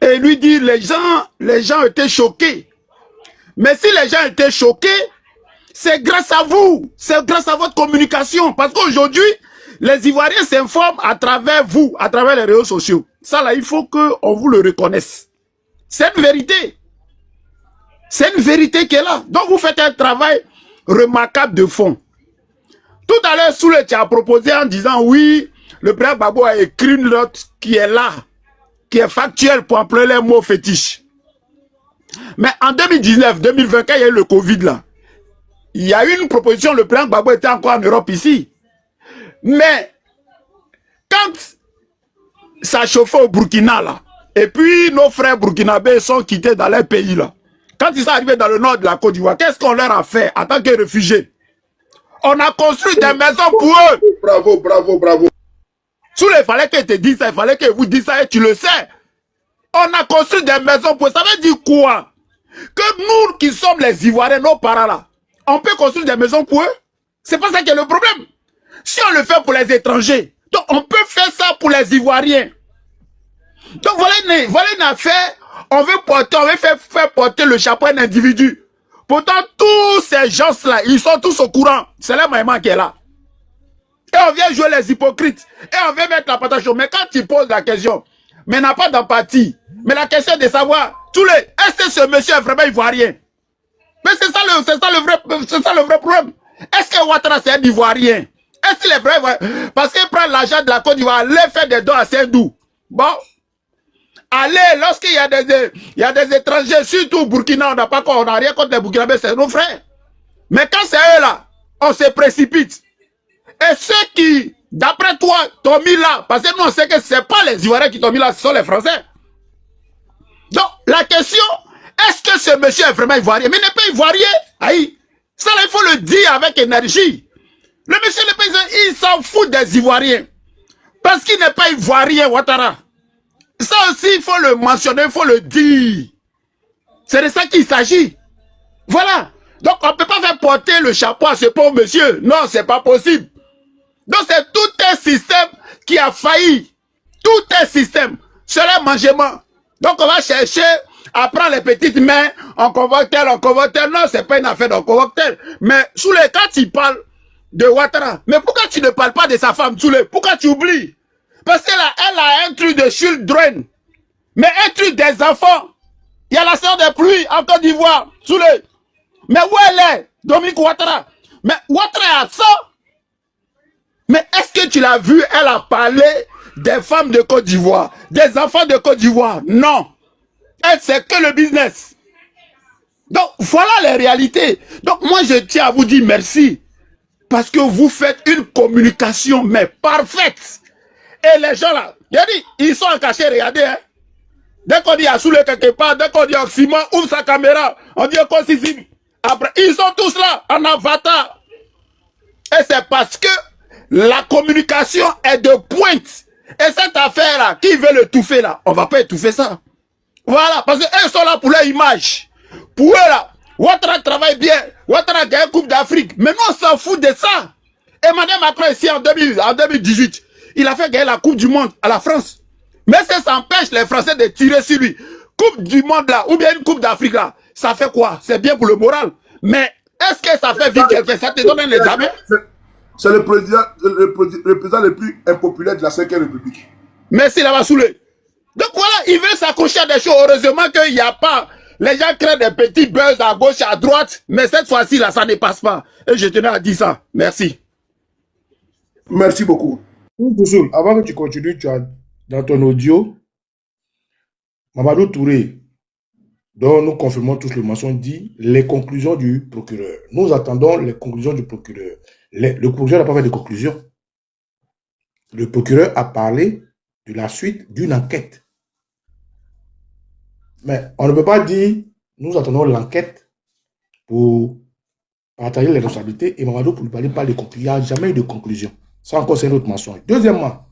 et lui dit les gens étaient choqués. Mais si les gens étaient choqués, c'est grâce à vous, c'est grâce à votre communication. Parce qu'aujourd'hui, les Ivoiriens s'informent à travers vous, à travers les réseaux sociaux. Ça là, il faut qu'on vous le reconnaisse. C'est une vérité. C'est une vérité qui est là. Donc vous faites un travail remarquable de fond. Tout à l'heure, Souley, tu as proposé en disant oui, le président Gbagbo a écrit une note qui est là, qui est factuelle pour employer les mots fétiches. Mais en 2019, 2020, quand il y a eu le Covid là, il y a eu une proposition, le président Gbagbo était encore en Europe ici. Mais quand ça chauffait au Burkina là, et puis nos frères burkinabés sont quittés dans leur pays là, quand ils sont arrivés dans le nord de la Côte d'Ivoire, qu'est-ce qu'on leur a fait en tant que réfugiés? On a construit des maisons pour eux. Bravo. Souley, il fallait que je te dise ça, il fallait que vous disiez ça et tu le sais. On a construit des maisons pour eux. Ça veut dire quoi? Que nous qui sommes les Ivoiriens, nos parents là, on peut construire des maisons pour eux? C'est pas ça qui est le problème. Si on le fait pour les étrangers, donc on peut faire ça pour les Ivoiriens. Donc voilà une affaire, on veut faire porter le chapeau à un individu. Pourtant, tous ces gens-là, ils sont tous au courant. C'est le maman qui est là. Et on vient jouer les hypocrites. Et on vient mettre la patate chaude. Mais quand tu poses la question, mais n'a pas d'empathie. Mais la question est de savoir, est-ce que ce monsieur est vraiment ivoirien? Mais c'est ça le vrai problème. Est-ce que Ouattara c'est un ivoirien? Est-ce qu'il est vrai ivoirien? Parce qu'il prend l'argent de la Côte d'Ivoire, aller faire des dons à Saint-Dou. Bon. Allez, lorsqu'il y a des étrangers, surtout au Burkina, on n'a rien contre les Burkinabés, c'est nos frères. Mais quand c'est eux là, on se précipite. Et ceux qui, d'après toi, t'ont mis là, parce que nous on sait que ce n'est pas les Ivoiriens qui t'ont mis là, ce sont les Français. Donc, la question, est-ce que ce monsieur est vraiment ivoirien? Mais il n'est pas ivoirien. Aïe. Ça là, il faut le dire avec énergie. Le monsieur n'est pas ivoirien, il s'en fout des Ivoiriens. Parce qu'il n'est pas ivoirien, Ouattara. Ça aussi, il faut le mentionner, il faut le dire. C'est de ça qu'il s'agit. Voilà. Donc, on ne peut pas faire porter le chapeau à ce pauvre monsieur. Non, c'est pas possible. Donc, c'est tout un système qui a failli. Tout un système. C'est le mangement. Donc, on va chercher à prendre les petites mains, on convoque tel. Non, c'est pas une affaire d'on convoque tel. Mais, Souley, quand tu parles de Ouattara, mais pourquoi tu ne parles pas de sa femme, Souley? Pourquoi tu oublies? Parce qu'elle a un truc de children. Mais un truc des enfants. Il y a la sœur des pluies en Côte d'Ivoire, Souley. Mais où elle est, Dominique Ouattara? Mais Ouattara a ça. Mais est-ce que tu l'as vu? Elle a parlé des femmes de Côte d'Ivoire, des enfants de Côte d'Ivoire. Non. Et c'est que le business. Donc, voilà les réalités. Donc, moi, je tiens à vous dire merci. Parce que vous faites une communication, mais parfaite. Et les gens là, ils sont en cachet, regardez. Hein. Dès qu'on dit Assoulé quelque part, dès qu'on dit Oxymore, ouvre sa caméra, on dit Kosissim. Après, ils sont tous là, en avatar. Et c'est parce que la communication est de pointe. Et cette affaire-là, qui veut l'étouffer là, on ne va pas étouffer ça. Voilà, parce qu'eux sont là pour leur image. Pour eux là, Ouattara travaille bien, Ouattara a gagné Coupe d'Afrique. Mais nous, on s'en fout de ça. Emmanuel Macron ici en 2018, il a fait gagner la Coupe du Monde à la France. Mais ça empêche les Français de tirer sur lui. Coupe du Monde là, ou bien une Coupe d'Afrique là, ça fait quoi? C'est bien pour le moral. Mais est-ce que ça fait vivre quelqu'un? Ça te donne un examen? C'est le président le plus impopulaire de la 5e République. Merci, là-bas Soulé. Donc voilà, il veut s'accrocher à des choses. Heureusement qu'il n'y a pas... Les gens créent des petits buzz à gauche, à droite. Mais cette fois-ci, là, ça ne passe pas. Et je tenais à dire ça. Merci. Merci beaucoup. Avant que tu continues, tu as dans ton audio, Mamadou Touré, dont nous confirmons tous le mensonge, dit les conclusions du procureur. Nous attendons les conclusions du procureur. Le procureur n'a pas fait de conclusions. Le procureur a parlé de la suite d'une enquête. Mais on ne peut pas dire, nous attendons l'enquête pour partager les responsabilités et Mamadou pour ne parler pas de conclusion. Il n'y a jamais eu de conclusion. Ça encore, c'est un autre mensonge. Deuxièmement,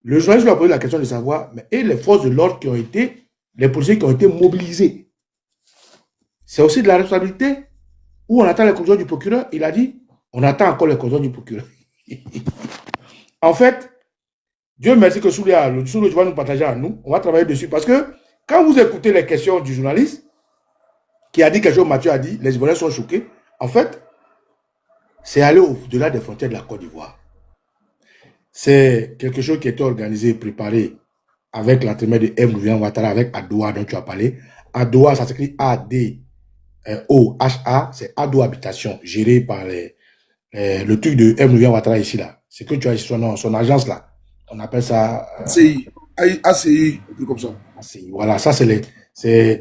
le journaliste lui a posé la question de savoir, mais et les forces de l'ordre qui ont été, les policiers qui ont été mobilisés, c'est aussi de la responsabilité ou on attend les conclusions du procureur? Il a dit, on attend encore les conclusions du procureur. En fait, Dieu merci que Soulé va nous partager à nous. On va travailler dessus parce que quand vous écoutez les questions du journaliste qui a dit quelque chose, Mathieu a dit, les Ivoiriens sont choqués. En fait, c'est aller au-delà des frontières de la Côte d'Ivoire. C'est quelque chose qui a été organisé, préparé avec l'entraînement de M. Louvian Ouattara, avec Adoua dont tu as parlé. Adoua, ça s'écrit A-D-O-H-A, c'est Ado Habitation, géré par le truc de M. Louvian Ouattara ici, là. C'est que tu as son agence, là. On appelle ça... ACI, un truc comme ça. ACI, voilà, ça c'est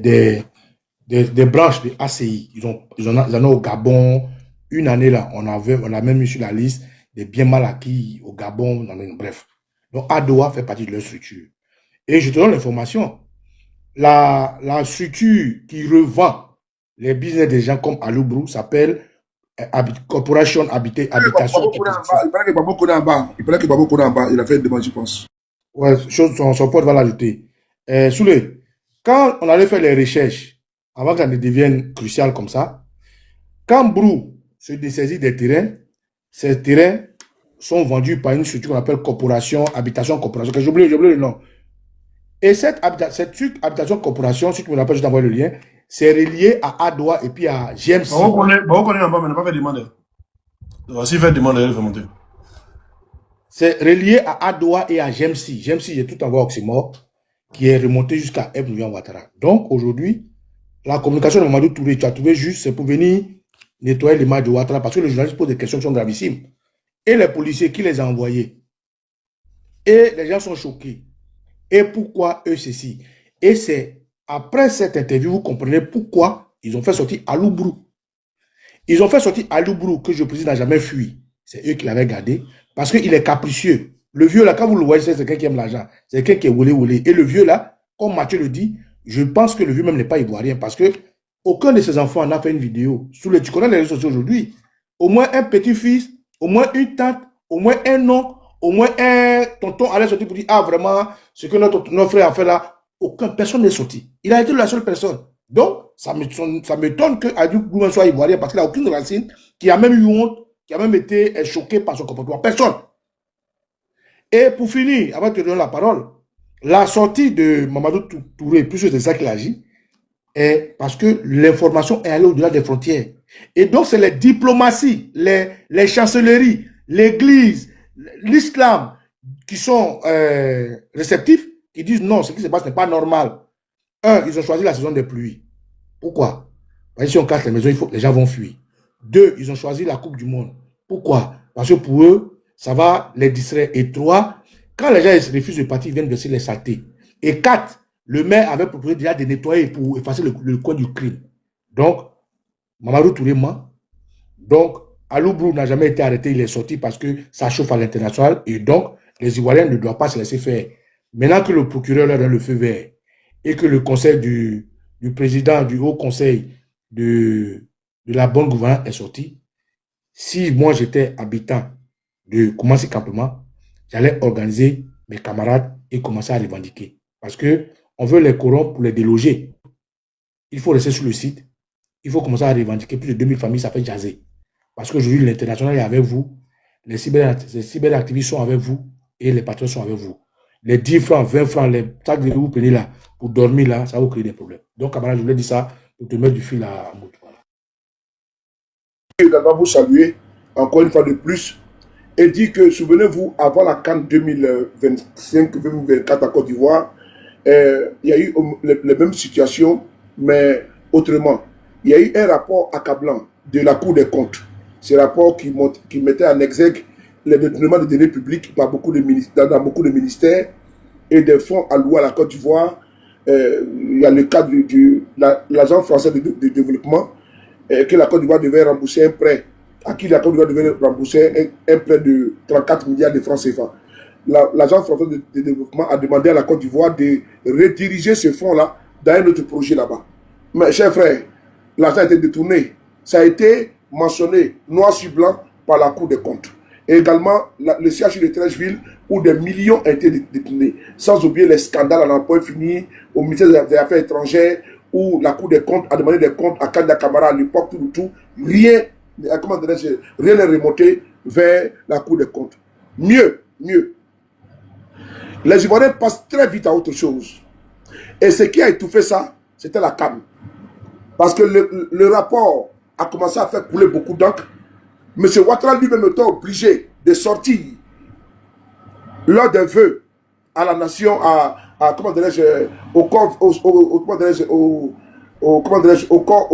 des branches de ACI. Ils en ont au Gabon. Une année, là, on a même mis sur la liste des biens mal acquis au Gabon, bref. Donc, Adoua fait partie de leur structure. Et je te donne l'information. La structure qui revend les business des gens comme Aloubrou s'appelle Corporation Habitation. Il paraît que Babo connaît en bas. Il a fait une demande, je pense. Ouais, son pote va l'ajouter. Soulé, quand on allait faire les recherches, avant que ça ne devienne crucial comme ça, quand Brou se dessaisit des terrains, ces terrains sont vendus par une structure qu'on appelle Corporation Habitation Corporation, que j'ai oublié le nom. Et cette Habitation Corporation, si tu me rappelles, je t'envoie le lien, c'est relié à Adoua et puis à GMC. On connaît en bas, mais on n'a pas fait demander. S'il fait demander, il fait monter. C'est relié à Adoua et à GMC. GMC, il est tout en bas Oxymore, qui est remonté jusqu'à M. Louvian Ouattara. Donc, aujourd'hui, la communication de Mamadou Touré, tu as trouvé juste, c'est pour venir nettoyer l'image de Ouattara, parce que les journalistes posent des questions qui sont gravissimes. Et les policiers qui les ont envoyés. Et les gens sont choqués. Et pourquoi eux ceci? Et c'est après cette interview, vous comprenez pourquoi ils ont fait sortir Aloubrou. Ils ont fait sortir Aloubrou, que je précise n'a jamais fui. C'est eux qui l'avaient gardé, parce qu'il est capricieux. Le vieux là, quand vous le voyez, c'est quelqu'un qui aime l'argent. C'est quelqu'un qui est wolé. Et le vieux là, comme Mathieu le dit, je pense que le vieux même n'est pas ivoirien, parce que aucun de ses enfants n'a fait une vidéo. Tu connais les réseaux sociaux aujourd'hui. Au moins un petit-fils, au moins une tante, au moins un oncle, au moins un tonton allait sortir pour dire, ah vraiment, ce que notre frère a fait là, personne n'est sorti. Il a été la seule personne. Donc, ça m'étonne que Adjou Goumen soit ivoirien parce qu'il n'a aucune racine, qui a même eu honte, qui a même été choqué par son comportement. Personne. Et pour finir, avant de te donner la parole, la sortie de Mamadou Touré, plus c'est ça qu'il agit, est parce que l'information est allée au-delà des frontières. Et donc, c'est les diplomaties, les chancelleries, l'église, l'islam qui sont réceptifs, qui disent non, ce qui se passe n'est pas normal. Ils ont choisi la saison des pluies. Pourquoi? Parce que si on casse les maisons, les gens vont fuir. 2, ils ont choisi la Coupe du Monde. Pourquoi? Parce que pour eux, ça va les distraire. Et 3, Quand les gens refusent de partir, ils viennent verser les saletés. Et 4, le maire avait proposé déjà de nettoyer pour effacer le coin du crime. Donc, Mamadou Touré ment. Donc, Alou Brou n'a jamais été arrêté, il est sorti parce que ça chauffe à l'international. Et donc, les Ivoiriens ne doivent pas se laisser faire. Maintenant que le procureur leur donne le feu vert et que le conseil du président du Haut Conseil de la bonne gouvernance est sorti, si moi j'étais habitant de Koumassi Campement, j'allais organiser mes camarades et commencer à revendiquer. Parce qu'on veut les corrompre pour les déloger. Il faut rester sur le site. Il faut commencer à revendiquer. Plus de 2000 familles, ça fait jaser. Parce qu'aujourd'hui, l'international est avec vous. Les cyberactivistes sont avec vous. Et les patrons sont avec vous. Les 10 francs, 20 francs, les sacs que vous prenez là, pour dormir là, ça va vous créer des problèmes. Donc, camarade, je voulais dire ça pour te mettre du fil à moto. Voilà. Je vais également vous saluer, encore une fois de plus, et dire que, souvenez-vous, avant la CAN 2025-2024 à Côte d'Ivoire, il y a eu les mêmes situations, mais autrement. Il y a eu un rapport accablant de la Cour des comptes. Ce rapport qui mettait en exergue les détournements de données publiques dans beaucoup de ministères et des fonds alloués à la Côte d'Ivoire. Il y a le cadre de l'Agence française de développement que la Côte d'Ivoire devait rembourser un prêt, à qui la Côte d'Ivoire devait rembourser un prêt de 34 milliards de francs CFA. L'Agence française de développement a demandé à la Côte d'Ivoire de rediriger ce fonds-là dans un autre projet là-bas. Mais chers frères, l'argent a été détourné. Ça a été mentionné noir sur blanc par la Cour des comptes. Et également le CHU de Trècheville où des millions ont été détournés. Sans oublier les scandales à l'emploi fini au ministère des Affaires étrangères où la Cour des comptes a demandé des comptes à Kanda Camara à l'époque, tout. Rien n'est remonté vers la Cour des comptes. Mieux. Les Ivoiriens passent très vite à autre chose. Et ce qui a étouffé ça, c'était la CAN. Parce que le rapport a commencé à faire couler beaucoup d'encre. M. Ouattara lui-même était obligé de sortir lors des vœux à la nation, au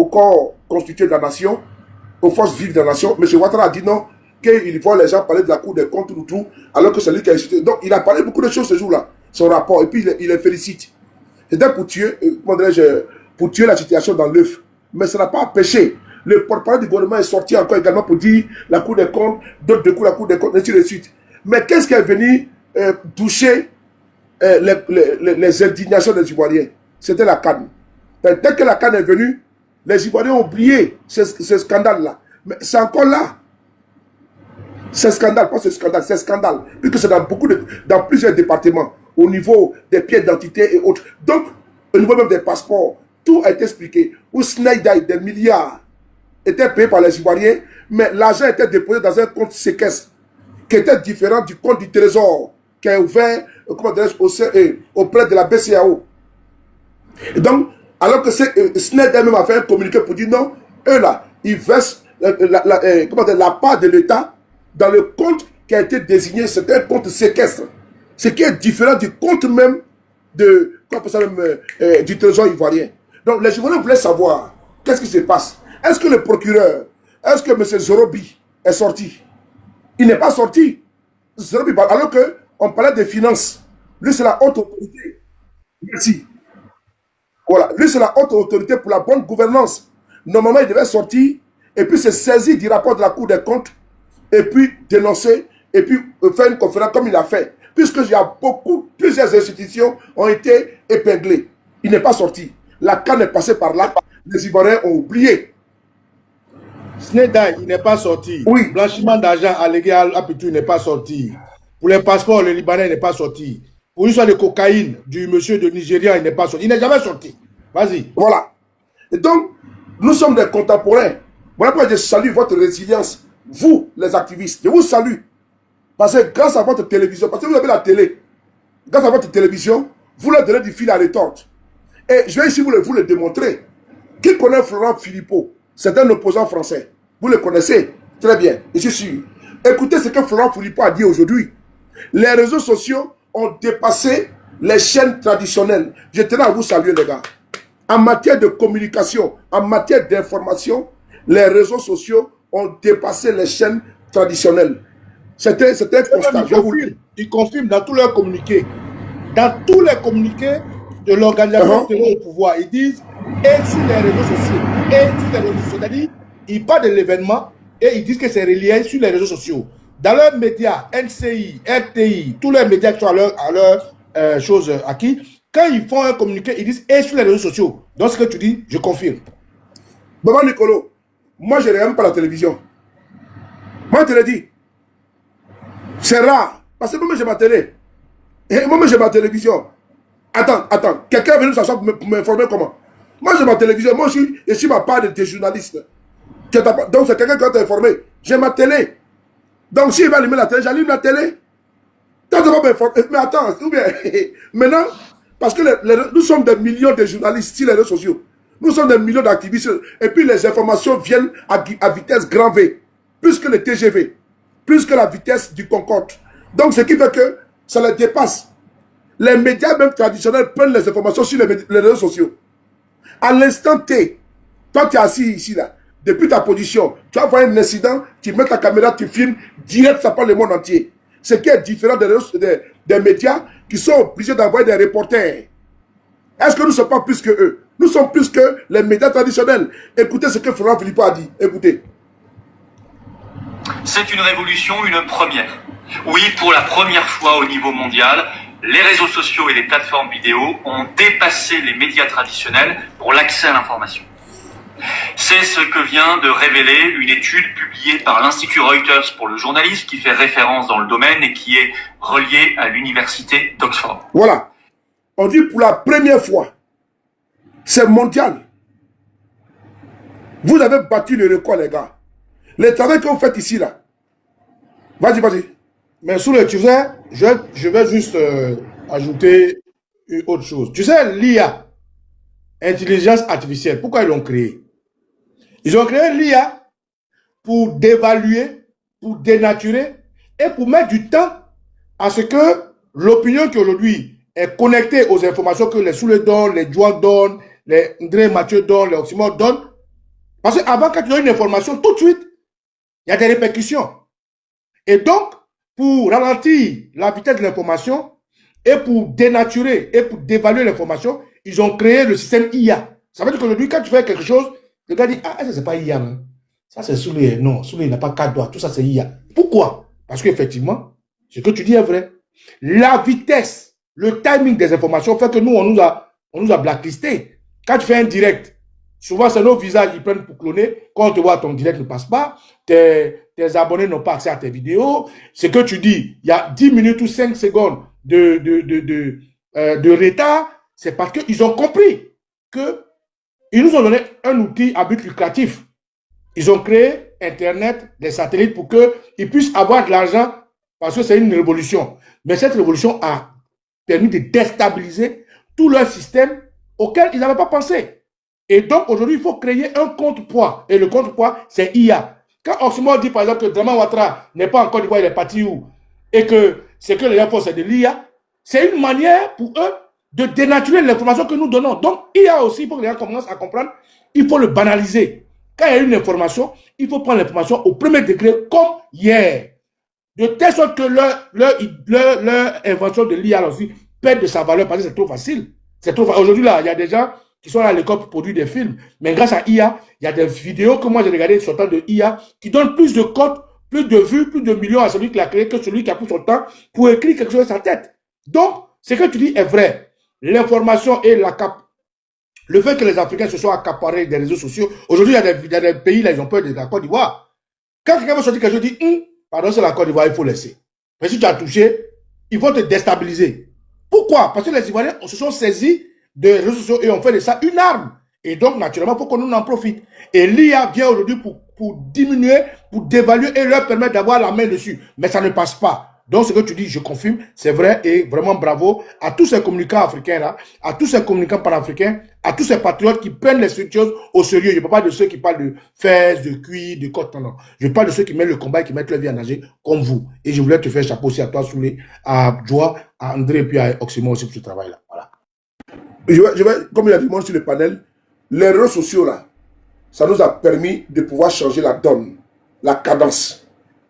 corps constitué de la nation, aux forces vives de la nation. M. Ouattara a dit non, qu'il voit les gens parler de la Cour des comptes ou tout, alors que c'est lui qui a insulté. Donc il a parlé beaucoup de choses ce jour-là, son rapport, et puis il les félicite. C'était pour tuer, pour tuer la situation dans l'œuf. Mais ça n'a pas empêché. Le porte-parole du gouvernement est sorti encore également pour dire la Cour des comptes, d'autres coups, la Cour des comptes, et ainsi de suite. Mais qu'est-ce qui est venu toucher les indignations des Ivoiriens? C'était la CAN. Dès que la CAN est venue, les Ivoiriens ont oublié ce scandale-là. Mais c'est encore là. C'est scandale, pas ce scandale, c'est scandale. Puisque c'est dans plusieurs départements, au niveau des pièces d'identité et autres. Donc, au niveau même des passeports, tout a été expliqué. Où Snyder, des milliards, étaient payés par les Ivoiriens, mais l'argent était déposé dans un compte séquestre qui était différent du compte du Trésor qui est ouvert auprès de la BCAO. Et donc, alors que Snyder même a fait un communiqué pour dire non, eux là, ils versent la part de l'État dans le compte qui a été désigné, c'est un compte séquestre. Ce qui est différent du compte même du Trésor ivoirien. Donc les Ivoiriens voulaient savoir qu'est-ce qui se passe. Est-ce que le procureur, est-ce que M. Zorobi est sorti? Il n'est pas sorti. Zorobi, alors qu'on parlait des finances. Lui, c'est la haute autorité. Merci. Voilà. Lui, c'est la haute autorité pour la bonne gouvernance. Normalement, il devait sortir et puis se saisir du rapport de la Cour des comptes et puis dénoncer et puis faire une conférence comme il a fait. Puisque il y a plusieurs institutions ont été épinglées. Il n'est pas sorti. La CAN est passée par là. Les Ivoiriens ont oublié. Snyder, il n'est pas sorti. Oui. Blanchiment d'argent allégué à Apitou, il n'est pas sorti. Pour les passeports, le Libanais n'est pas sorti. Pour une histoire de cocaïne du monsieur de Nigeria, il n'est pas sorti. Il n'est jamais sorti. Vas-y. Voilà. Et donc, nous sommes des contemporains. Voilà pourquoi je salue votre résilience. Vous, les activistes, je vous salue. Parce que grâce à votre télévision, parce que vous avez la télé, grâce à votre télévision, vous leur donnez du fil à retordre. Et je vais ici vous le démontrer. Qui connaît Florent Philippot? C'est un opposant français. Vous le connaissez très bien, je suis sûr. Écoutez ce que Florent Philippot a dit aujourd'hui. Les réseaux sociaux ont dépassé les chaînes traditionnelles. Je tenais à vous saluer, les gars. En matière de communication, en matière d'information, les réseaux sociaux ont dépassé les chaînes traditionnelles. C'était un constat. ils confirment dans tous leurs communiqués. Dans tous les communiqués de l'organisation terroriste au pouvoir, ils disent, et sur les réseaux sociaux, c'est-à-dire, ils parlent de l'événement et ils disent que c'est relié sur les réseaux sociaux. Dans leurs médias, NCI, RTI, tous les médias qui sont à leur chose acquis, quand ils font un communiqué, ils disent, et sur les réseaux sociaux. Donc ce que tu dis, je confirme. Maman Nicolo, moi je ne regarde pas la télévision. Moi je te l'ai dit. C'est rare. Parce que moi j'ai ma télé. Et moi j'ai ma télévision. Attends. Quelqu'un est venu s'asseoir pour m'informer comment. Moi j'ai ma télévision. Moi je suis ma part de journalistes. Donc c'est quelqu'un qui va t'informer. J'ai ma télé. Donc s'il va allumer la télé, j'allume la télé. Quand tu vas m'informer. Mais attends, maintenant, parce que nous sommes des millions de journalistes sur les réseaux sociaux. Nous sommes des millions d'activistes. Et puis les informations viennent à vitesse grand V. Plus que le TGV. Plus que la vitesse du Concorde. Donc ce qui fait que ça les dépasse. Les médias même traditionnels prennent les informations sur les réseaux sociaux. À l'instant T, toi tu es assis ici là. Depuis ta position, tu vas voir un incident, tu mets ta caméra, tu filmes, direct ça parle le monde entier. Ce qui est différent des médias qui sont obligés d'envoyer des reporters. Est-ce que nous ne sommes pas plus que eux? Nous sommes plus que les médias traditionnels. Écoutez ce que Florent Philippot a dit. Écoutez. C'est une révolution, une première. Oui, pour la première fois au niveau mondial, les réseaux sociaux et les plateformes vidéo ont dépassé les médias traditionnels pour l'accès à l'information. C'est ce que vient de révéler une étude publiée par l'Institut Reuters pour le journalisme qui fait référence dans le domaine et qui est reliée à l'université d'Oxford. Voilà. On dit pour la première fois. C'est mondial. Vous avez battu le record, les gars. Le travail que vous faites ici, là. Vas-y. Mais sous le, tu sais, je vais juste ajouter une autre chose. Tu sais, l'IA, intelligence artificielle, pourquoi ils l'ont créé? Ils ont créé l'IA pour dévaluer, pour dénaturer et pour mettre du temps à ce que l'opinion qui aujourd'hui est connectée aux informations que les Soulé donnent, les Jouan donnent, les André Mathieu donnent, les Oxymore donnent. Parce qu'avant, quand tu as une information, tout de suite, il y a des répercussions. Et donc, pour ralentir la vitesse de l'information et pour dénaturer et pour dévaluer l'information, ils ont créé le système IA. Ça veut dire qu'aujourd'hui, quand tu fais quelque chose, le gars dit, ah, ça c'est pas IA, hein. Ça c'est Soulé. Non, Soulé n'a pas 4 doigts. Tout ça c'est IA. Pourquoi? Parce qu'effectivement, ce que tu dis est vrai. La vitesse, le timing des informations fait que nous, on nous a blacklisté. Quand tu fais un direct, souvent c'est nos visages qui prennent pour cloner. Quand on te voit, ton direct ne passe pas. Tes abonnés n'ont pas accès à tes vidéos. Ce que tu dis, il y a 10 minutes ou 5 secondes de retard. C'est parce qu'ils ont compris que ils nous ont donné un outil à but lucratif. Ils ont créé Internet, des satellites pour qu'ils puissent avoir de l'argent parce que c'est une révolution. Mais cette révolution a permis de déstabiliser tout leur système auquel ils n'avaient pas pensé. Et donc aujourd'hui, il faut créer un contrepoids. Et le contrepoids, c'est IA. Quand Oxymore dit par exemple que Draman Ouattara n'est pas en Côte d'Ivoire, il est parti où? Et que ce que les gens font, c'est de l'IA. C'est une manière pour eux de dénaturer l'information que nous donnons. Donc, IA aussi, il faut que les gens commencent à comprendre, il faut le banaliser. Quand il y a une information, il faut prendre l'information au premier degré comme hier. De telle sorte que leur invention de l'IA aussi perd de sa valeur parce que c'est trop facile. C'est trop facile. Aujourd'hui, là, il y a des gens qui sont à l'école pour produire des films. Mais grâce à IA, il y a des vidéos que moi j'ai regardées sur le temps de IA qui donnent plus de codes, plus de vues, plus de millions à celui qui l'a créé que celui qui a pris son temps pour écrire quelque chose dans sa tête. Donc, ce que tu dis est vrai. L'information et le fait que les Africains se soient accaparés des réseaux sociaux. Aujourd'hui, il y a des pays, là, ils ont peur de la Côte d'Ivoire. Quand quelqu'un va sortir quelque chose, dit, pardon, c'est la Côte d'Ivoire, il faut laisser. Mais si tu as touché, ils vont te déstabiliser. Pourquoi? Parce que les Ivoiriens se sont saisis des réseaux sociaux et ont fait de ça une arme. Et donc, naturellement, il faut qu'on en profite. Et l'IA vient aujourd'hui pour diminuer, pour dévaluer et leur permettre d'avoir la main dessus. Mais ça ne passe pas. Donc, ce que tu dis, je confirme, c'est vrai et vraiment bravo à tous ces communicants africains là, à tous ces communicants panafricains, à tous ces patriotes qui prennent les choses au sérieux. Je ne parle pas de ceux qui parlent de fesses, de cuir, de côte, non. Je parle de ceux qui mettent le combat et qui mettent leur vie en danger comme vous. Et je voulais te faire chapeau aussi à toi, Soulé, à Joa, à André et puis à Oxymore aussi pour ce travail-là. Voilà. Je vais, comme il a dit sur le panel, les réseaux sociaux là, ça nous a permis de pouvoir changer la donne, la cadence,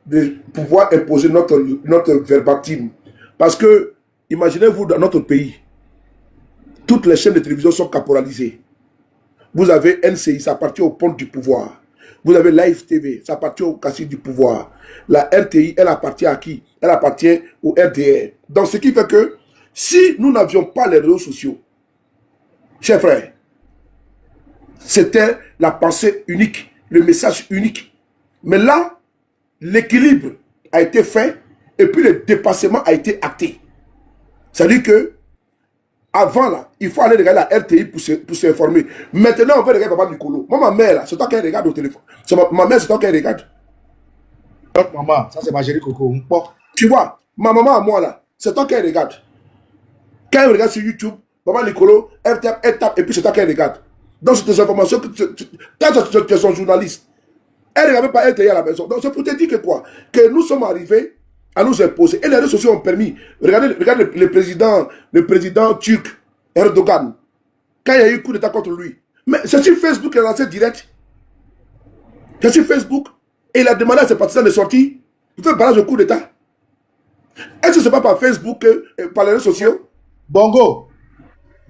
de pouvoir imposer notre verbatim, Parce que, imaginez-vous, dans notre pays, toutes les chaînes de télévision sont caporalisées. Vous avez NCI, ça appartient au pôle du pouvoir. Vous avez Live TV, ça appartient au cassis du pouvoir. La RTI, elle appartient à qui? Elle appartient au RDR. Donc, ce qui fait que, si nous n'avions pas les réseaux sociaux, chers frères, c'était la pensée unique, le message unique. Mais là, l'équilibre a été fait et puis le dépassement a été acté. C'est-à-dire que, avant là, il faut aller regarder la RTI pour s'informer. Maintenant, on veut regarder Papa Nicolo. Moi, ma mère là, c'est toi qui regarde au téléphone. Ma mère, c'est toi qui regarde. Donc, maman, ça c'est ma chérie Coco. Bon. Tu vois, ma maman à moi là, c'est toi qui regarde. Quand elle regarde sur YouTube, Papa Nicolo, elle tape et puis c'est toi qui regarde. Donc, c'est des informations que quand tu es son journaliste, elle ne regarde pas RTI à la maison. Donc, c'est pour te dire que quoi? Que nous sommes arrivés à nous imposer. Et les réseaux sociaux ont permis. Regardez le président turc, Erdogan, quand il y a eu coup d'état contre lui. Mais c'est sur Facebook qu'il a lancé direct. C'est sur Facebook. Et il a demandé à ses partisans de sortir. Il fait barrage au coup d'état. Est-ce que ce n'est pas par Facebook, par les réseaux sociaux? Bongo,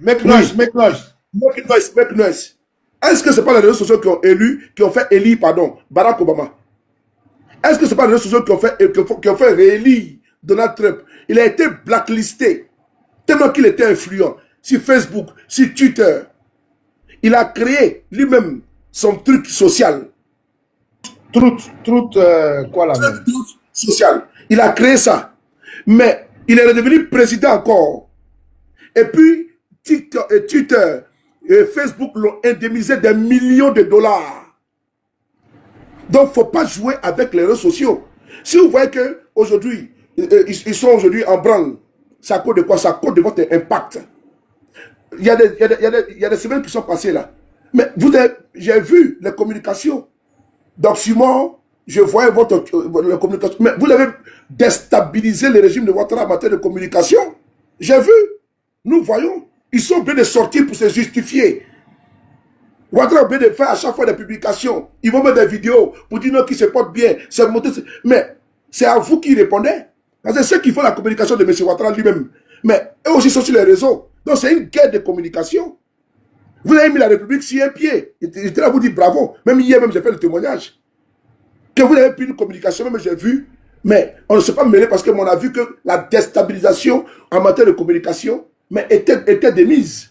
make noise, make noise. Make noise, make noise. Est-ce que ce n'est pas les réseaux sociaux qui ont fait élire, Barack Obama? Est-ce que ce n'est pas les réseaux sociaux qui ont fait réélire Donald Trump? Il a été blacklisté tellement qu'il était influent sur Facebook, sur Twitter. Il a créé lui-même son truc social. Quoi là même? Truth social. Il a créé ça. Mais il est redevenu président encore. Et puis, TikTok et Twitter et Facebook l'ont indemnisé des millions de dollars. Donc, il ne faut pas jouer avec les réseaux sociaux. Si vous voyez qu'aujourd'hui, ils sont aujourd'hui en branle, c'est à cause de quoi? C'est à cause de votre impact. Il y a des semaines qui sont passées là. Mais j'ai vu les communications. Donc, Simon, je voyais votre communication. Mais vous avez déstabilisé le régime de Ouattara en matière de communication. J'ai vu. Nous voyons. Ils sont obligés de sortir pour se justifier. Ouattara est obligé de faire à chaque fois des publications. Ils vont mettre des vidéos pour dire non, qui se porte bien. Mais c'est à vous qui répondez. Parce que ceux qui font la communication de M. Ouattara lui-même. Mais eux aussi sont sur les réseaux. Donc c'est une guerre de communication. Vous avez mis la République sur un pied. J'étais là à vous dire bravo. Même hier, j'ai fait le témoignage. Que vous avez pris une communication, même j'ai vu. Mais on ne s'est pas mêlé parce qu'on a vu que la déstabilisation en matière de communication était démise.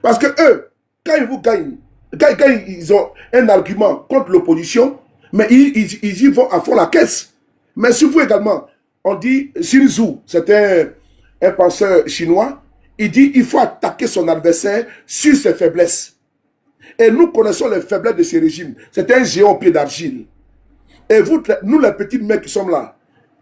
Parce que eux, quand ils vous gagnent, quand ils ont un argument contre l'opposition, mais ils y vont à fond la caisse. Mais si vous également, on dit, Sun Tzu, c'est un penseur chinois, il dit il faut attaquer son adversaire sur ses faiblesses. Et nous connaissons les faiblesses de ces régimes. C'est un géant au pied d'argile. Et vous, nous les petits mecs qui sommes là,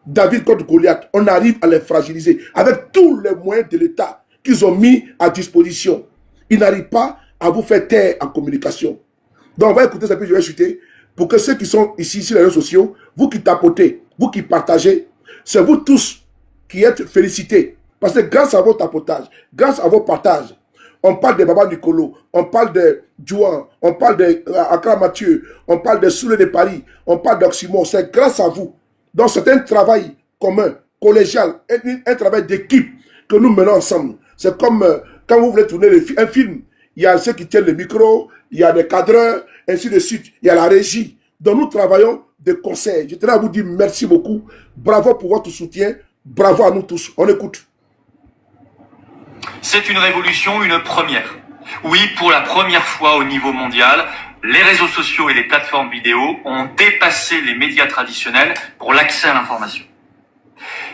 David contre Goliath, on arrive à les fragiliser avec tous les moyens de l'État qu'ils ont mis à disposition. Ils n'arrivent pas à vous faire taire en communication. Donc on va écouter ça, puis je vais chuter, pour que ceux qui sont ici sur les réseaux sociaux, vous qui tapotez, vous qui partagez, c'est vous tous qui êtes félicités. Parce que grâce à vos tapotages, grâce à vos partages, on parle de Baba Nicolo, on parle de Djouan, on parle de Accra Mathieu, on parle de Soulé de Paris, on parle d'Oxymore. C'est grâce à vous. Donc c'est un travail commun, collégial, un travail d'équipe que nous menons ensemble. C'est comme quand vous voulez tourner un film, il y a ceux qui tiennent le micro, il y a des cadreurs, ainsi de suite, il y a la régie. Donc nous travaillons de concert. Je tenais à vous dire merci beaucoup, bravo pour votre soutien, bravo à nous tous. On écoute. C'est une révolution, une première. Oui, pour la première fois au niveau mondial, les réseaux sociaux et les plateformes vidéo ont dépassé les médias traditionnels pour l'accès à l'information.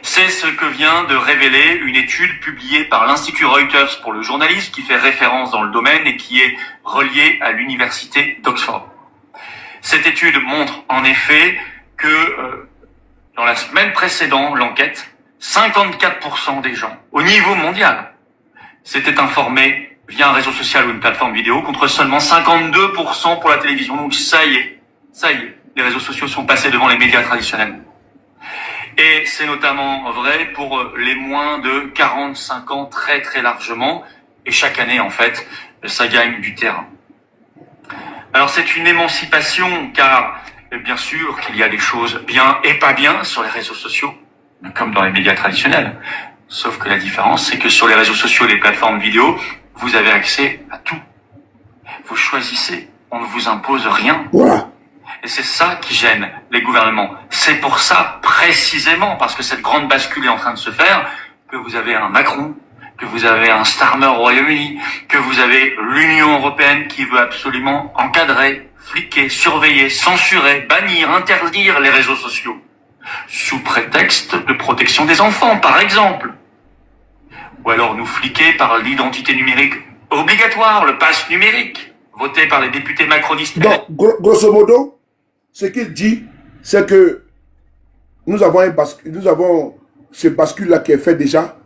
C'est ce que vient de révéler une étude publiée par l'Institut Reuters pour le journalisme qui fait référence dans le domaine et qui est reliée à l'université d'Oxford. Cette étude montre en effet que dans la semaine précédant l'enquête, 54% des gens au niveau mondial s'étaient informés via un réseau social ou une plateforme vidéo contre seulement 52% pour la télévision. Donc ça y est, les réseaux sociaux sont passés devant les médias traditionnels. Et c'est notamment vrai pour les moins de 45 ans très très largement. Et chaque année, en fait, ça gagne du terrain. Alors c'est une émancipation car bien sûr qu'il y a des choses bien et pas bien sur les réseaux sociaux, comme dans les médias traditionnels. Sauf que la différence, c'est que sur les réseaux sociaux et les plateformes vidéo, vous avez accès à tout. Vous choisissez, on ne vous impose rien. Voilà. Et c'est ça qui gêne les gouvernements. C'est pour ça, précisément, parce que cette grande bascule est en train de se faire, que vous avez un Macron, que vous avez un Starmer au Royaume-Uni, que vous avez l'Union européenne qui veut absolument encadrer, fliquer, surveiller, censurer, bannir, interdire les réseaux sociaux. Sous prétexte de protection des enfants, par exemple. Ou alors nous fliquer par l'identité numérique obligatoire, le pass numérique, voté par les députés macronistes. Donc, grosso modo, ce qu'il dit, c'est que nous avons ce bascule-là qui est fait déjà.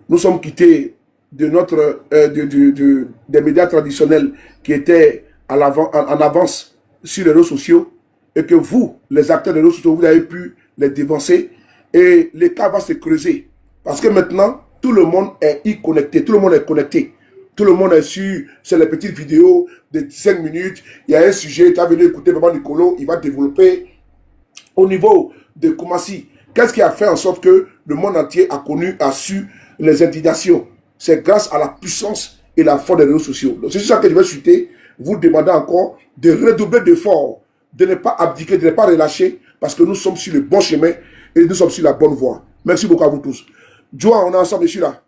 Nous sommes quittés de des médias traditionnels qui étaient en avance sur les réseaux sociaux et que vous, les acteurs des réseaux sociaux, vous avez pu les dévancer et l'écart va se creuser. Parce que maintenant, tout le monde est y connecté, tout le monde est connecté. Tout le monde est sur les petites vidéos de 5 minutes. Il y a un sujet, tu as venu écouter Maman Nicolo, il va développer. Au niveau de Koumassi, qu'est-ce qui a fait en sorte que le monde entier a su les indignations? C'est grâce à la puissance et la force des réseaux sociaux. C'est ça que je vais chuter, vous demander encore de redoubler d'efforts, de ne pas abdiquer, de ne pas relâcher, parce que nous sommes sur le bon chemin et nous sommes sur la bonne voie. Merci beaucoup à vous tous. Joa, on est ensemble, je suis là.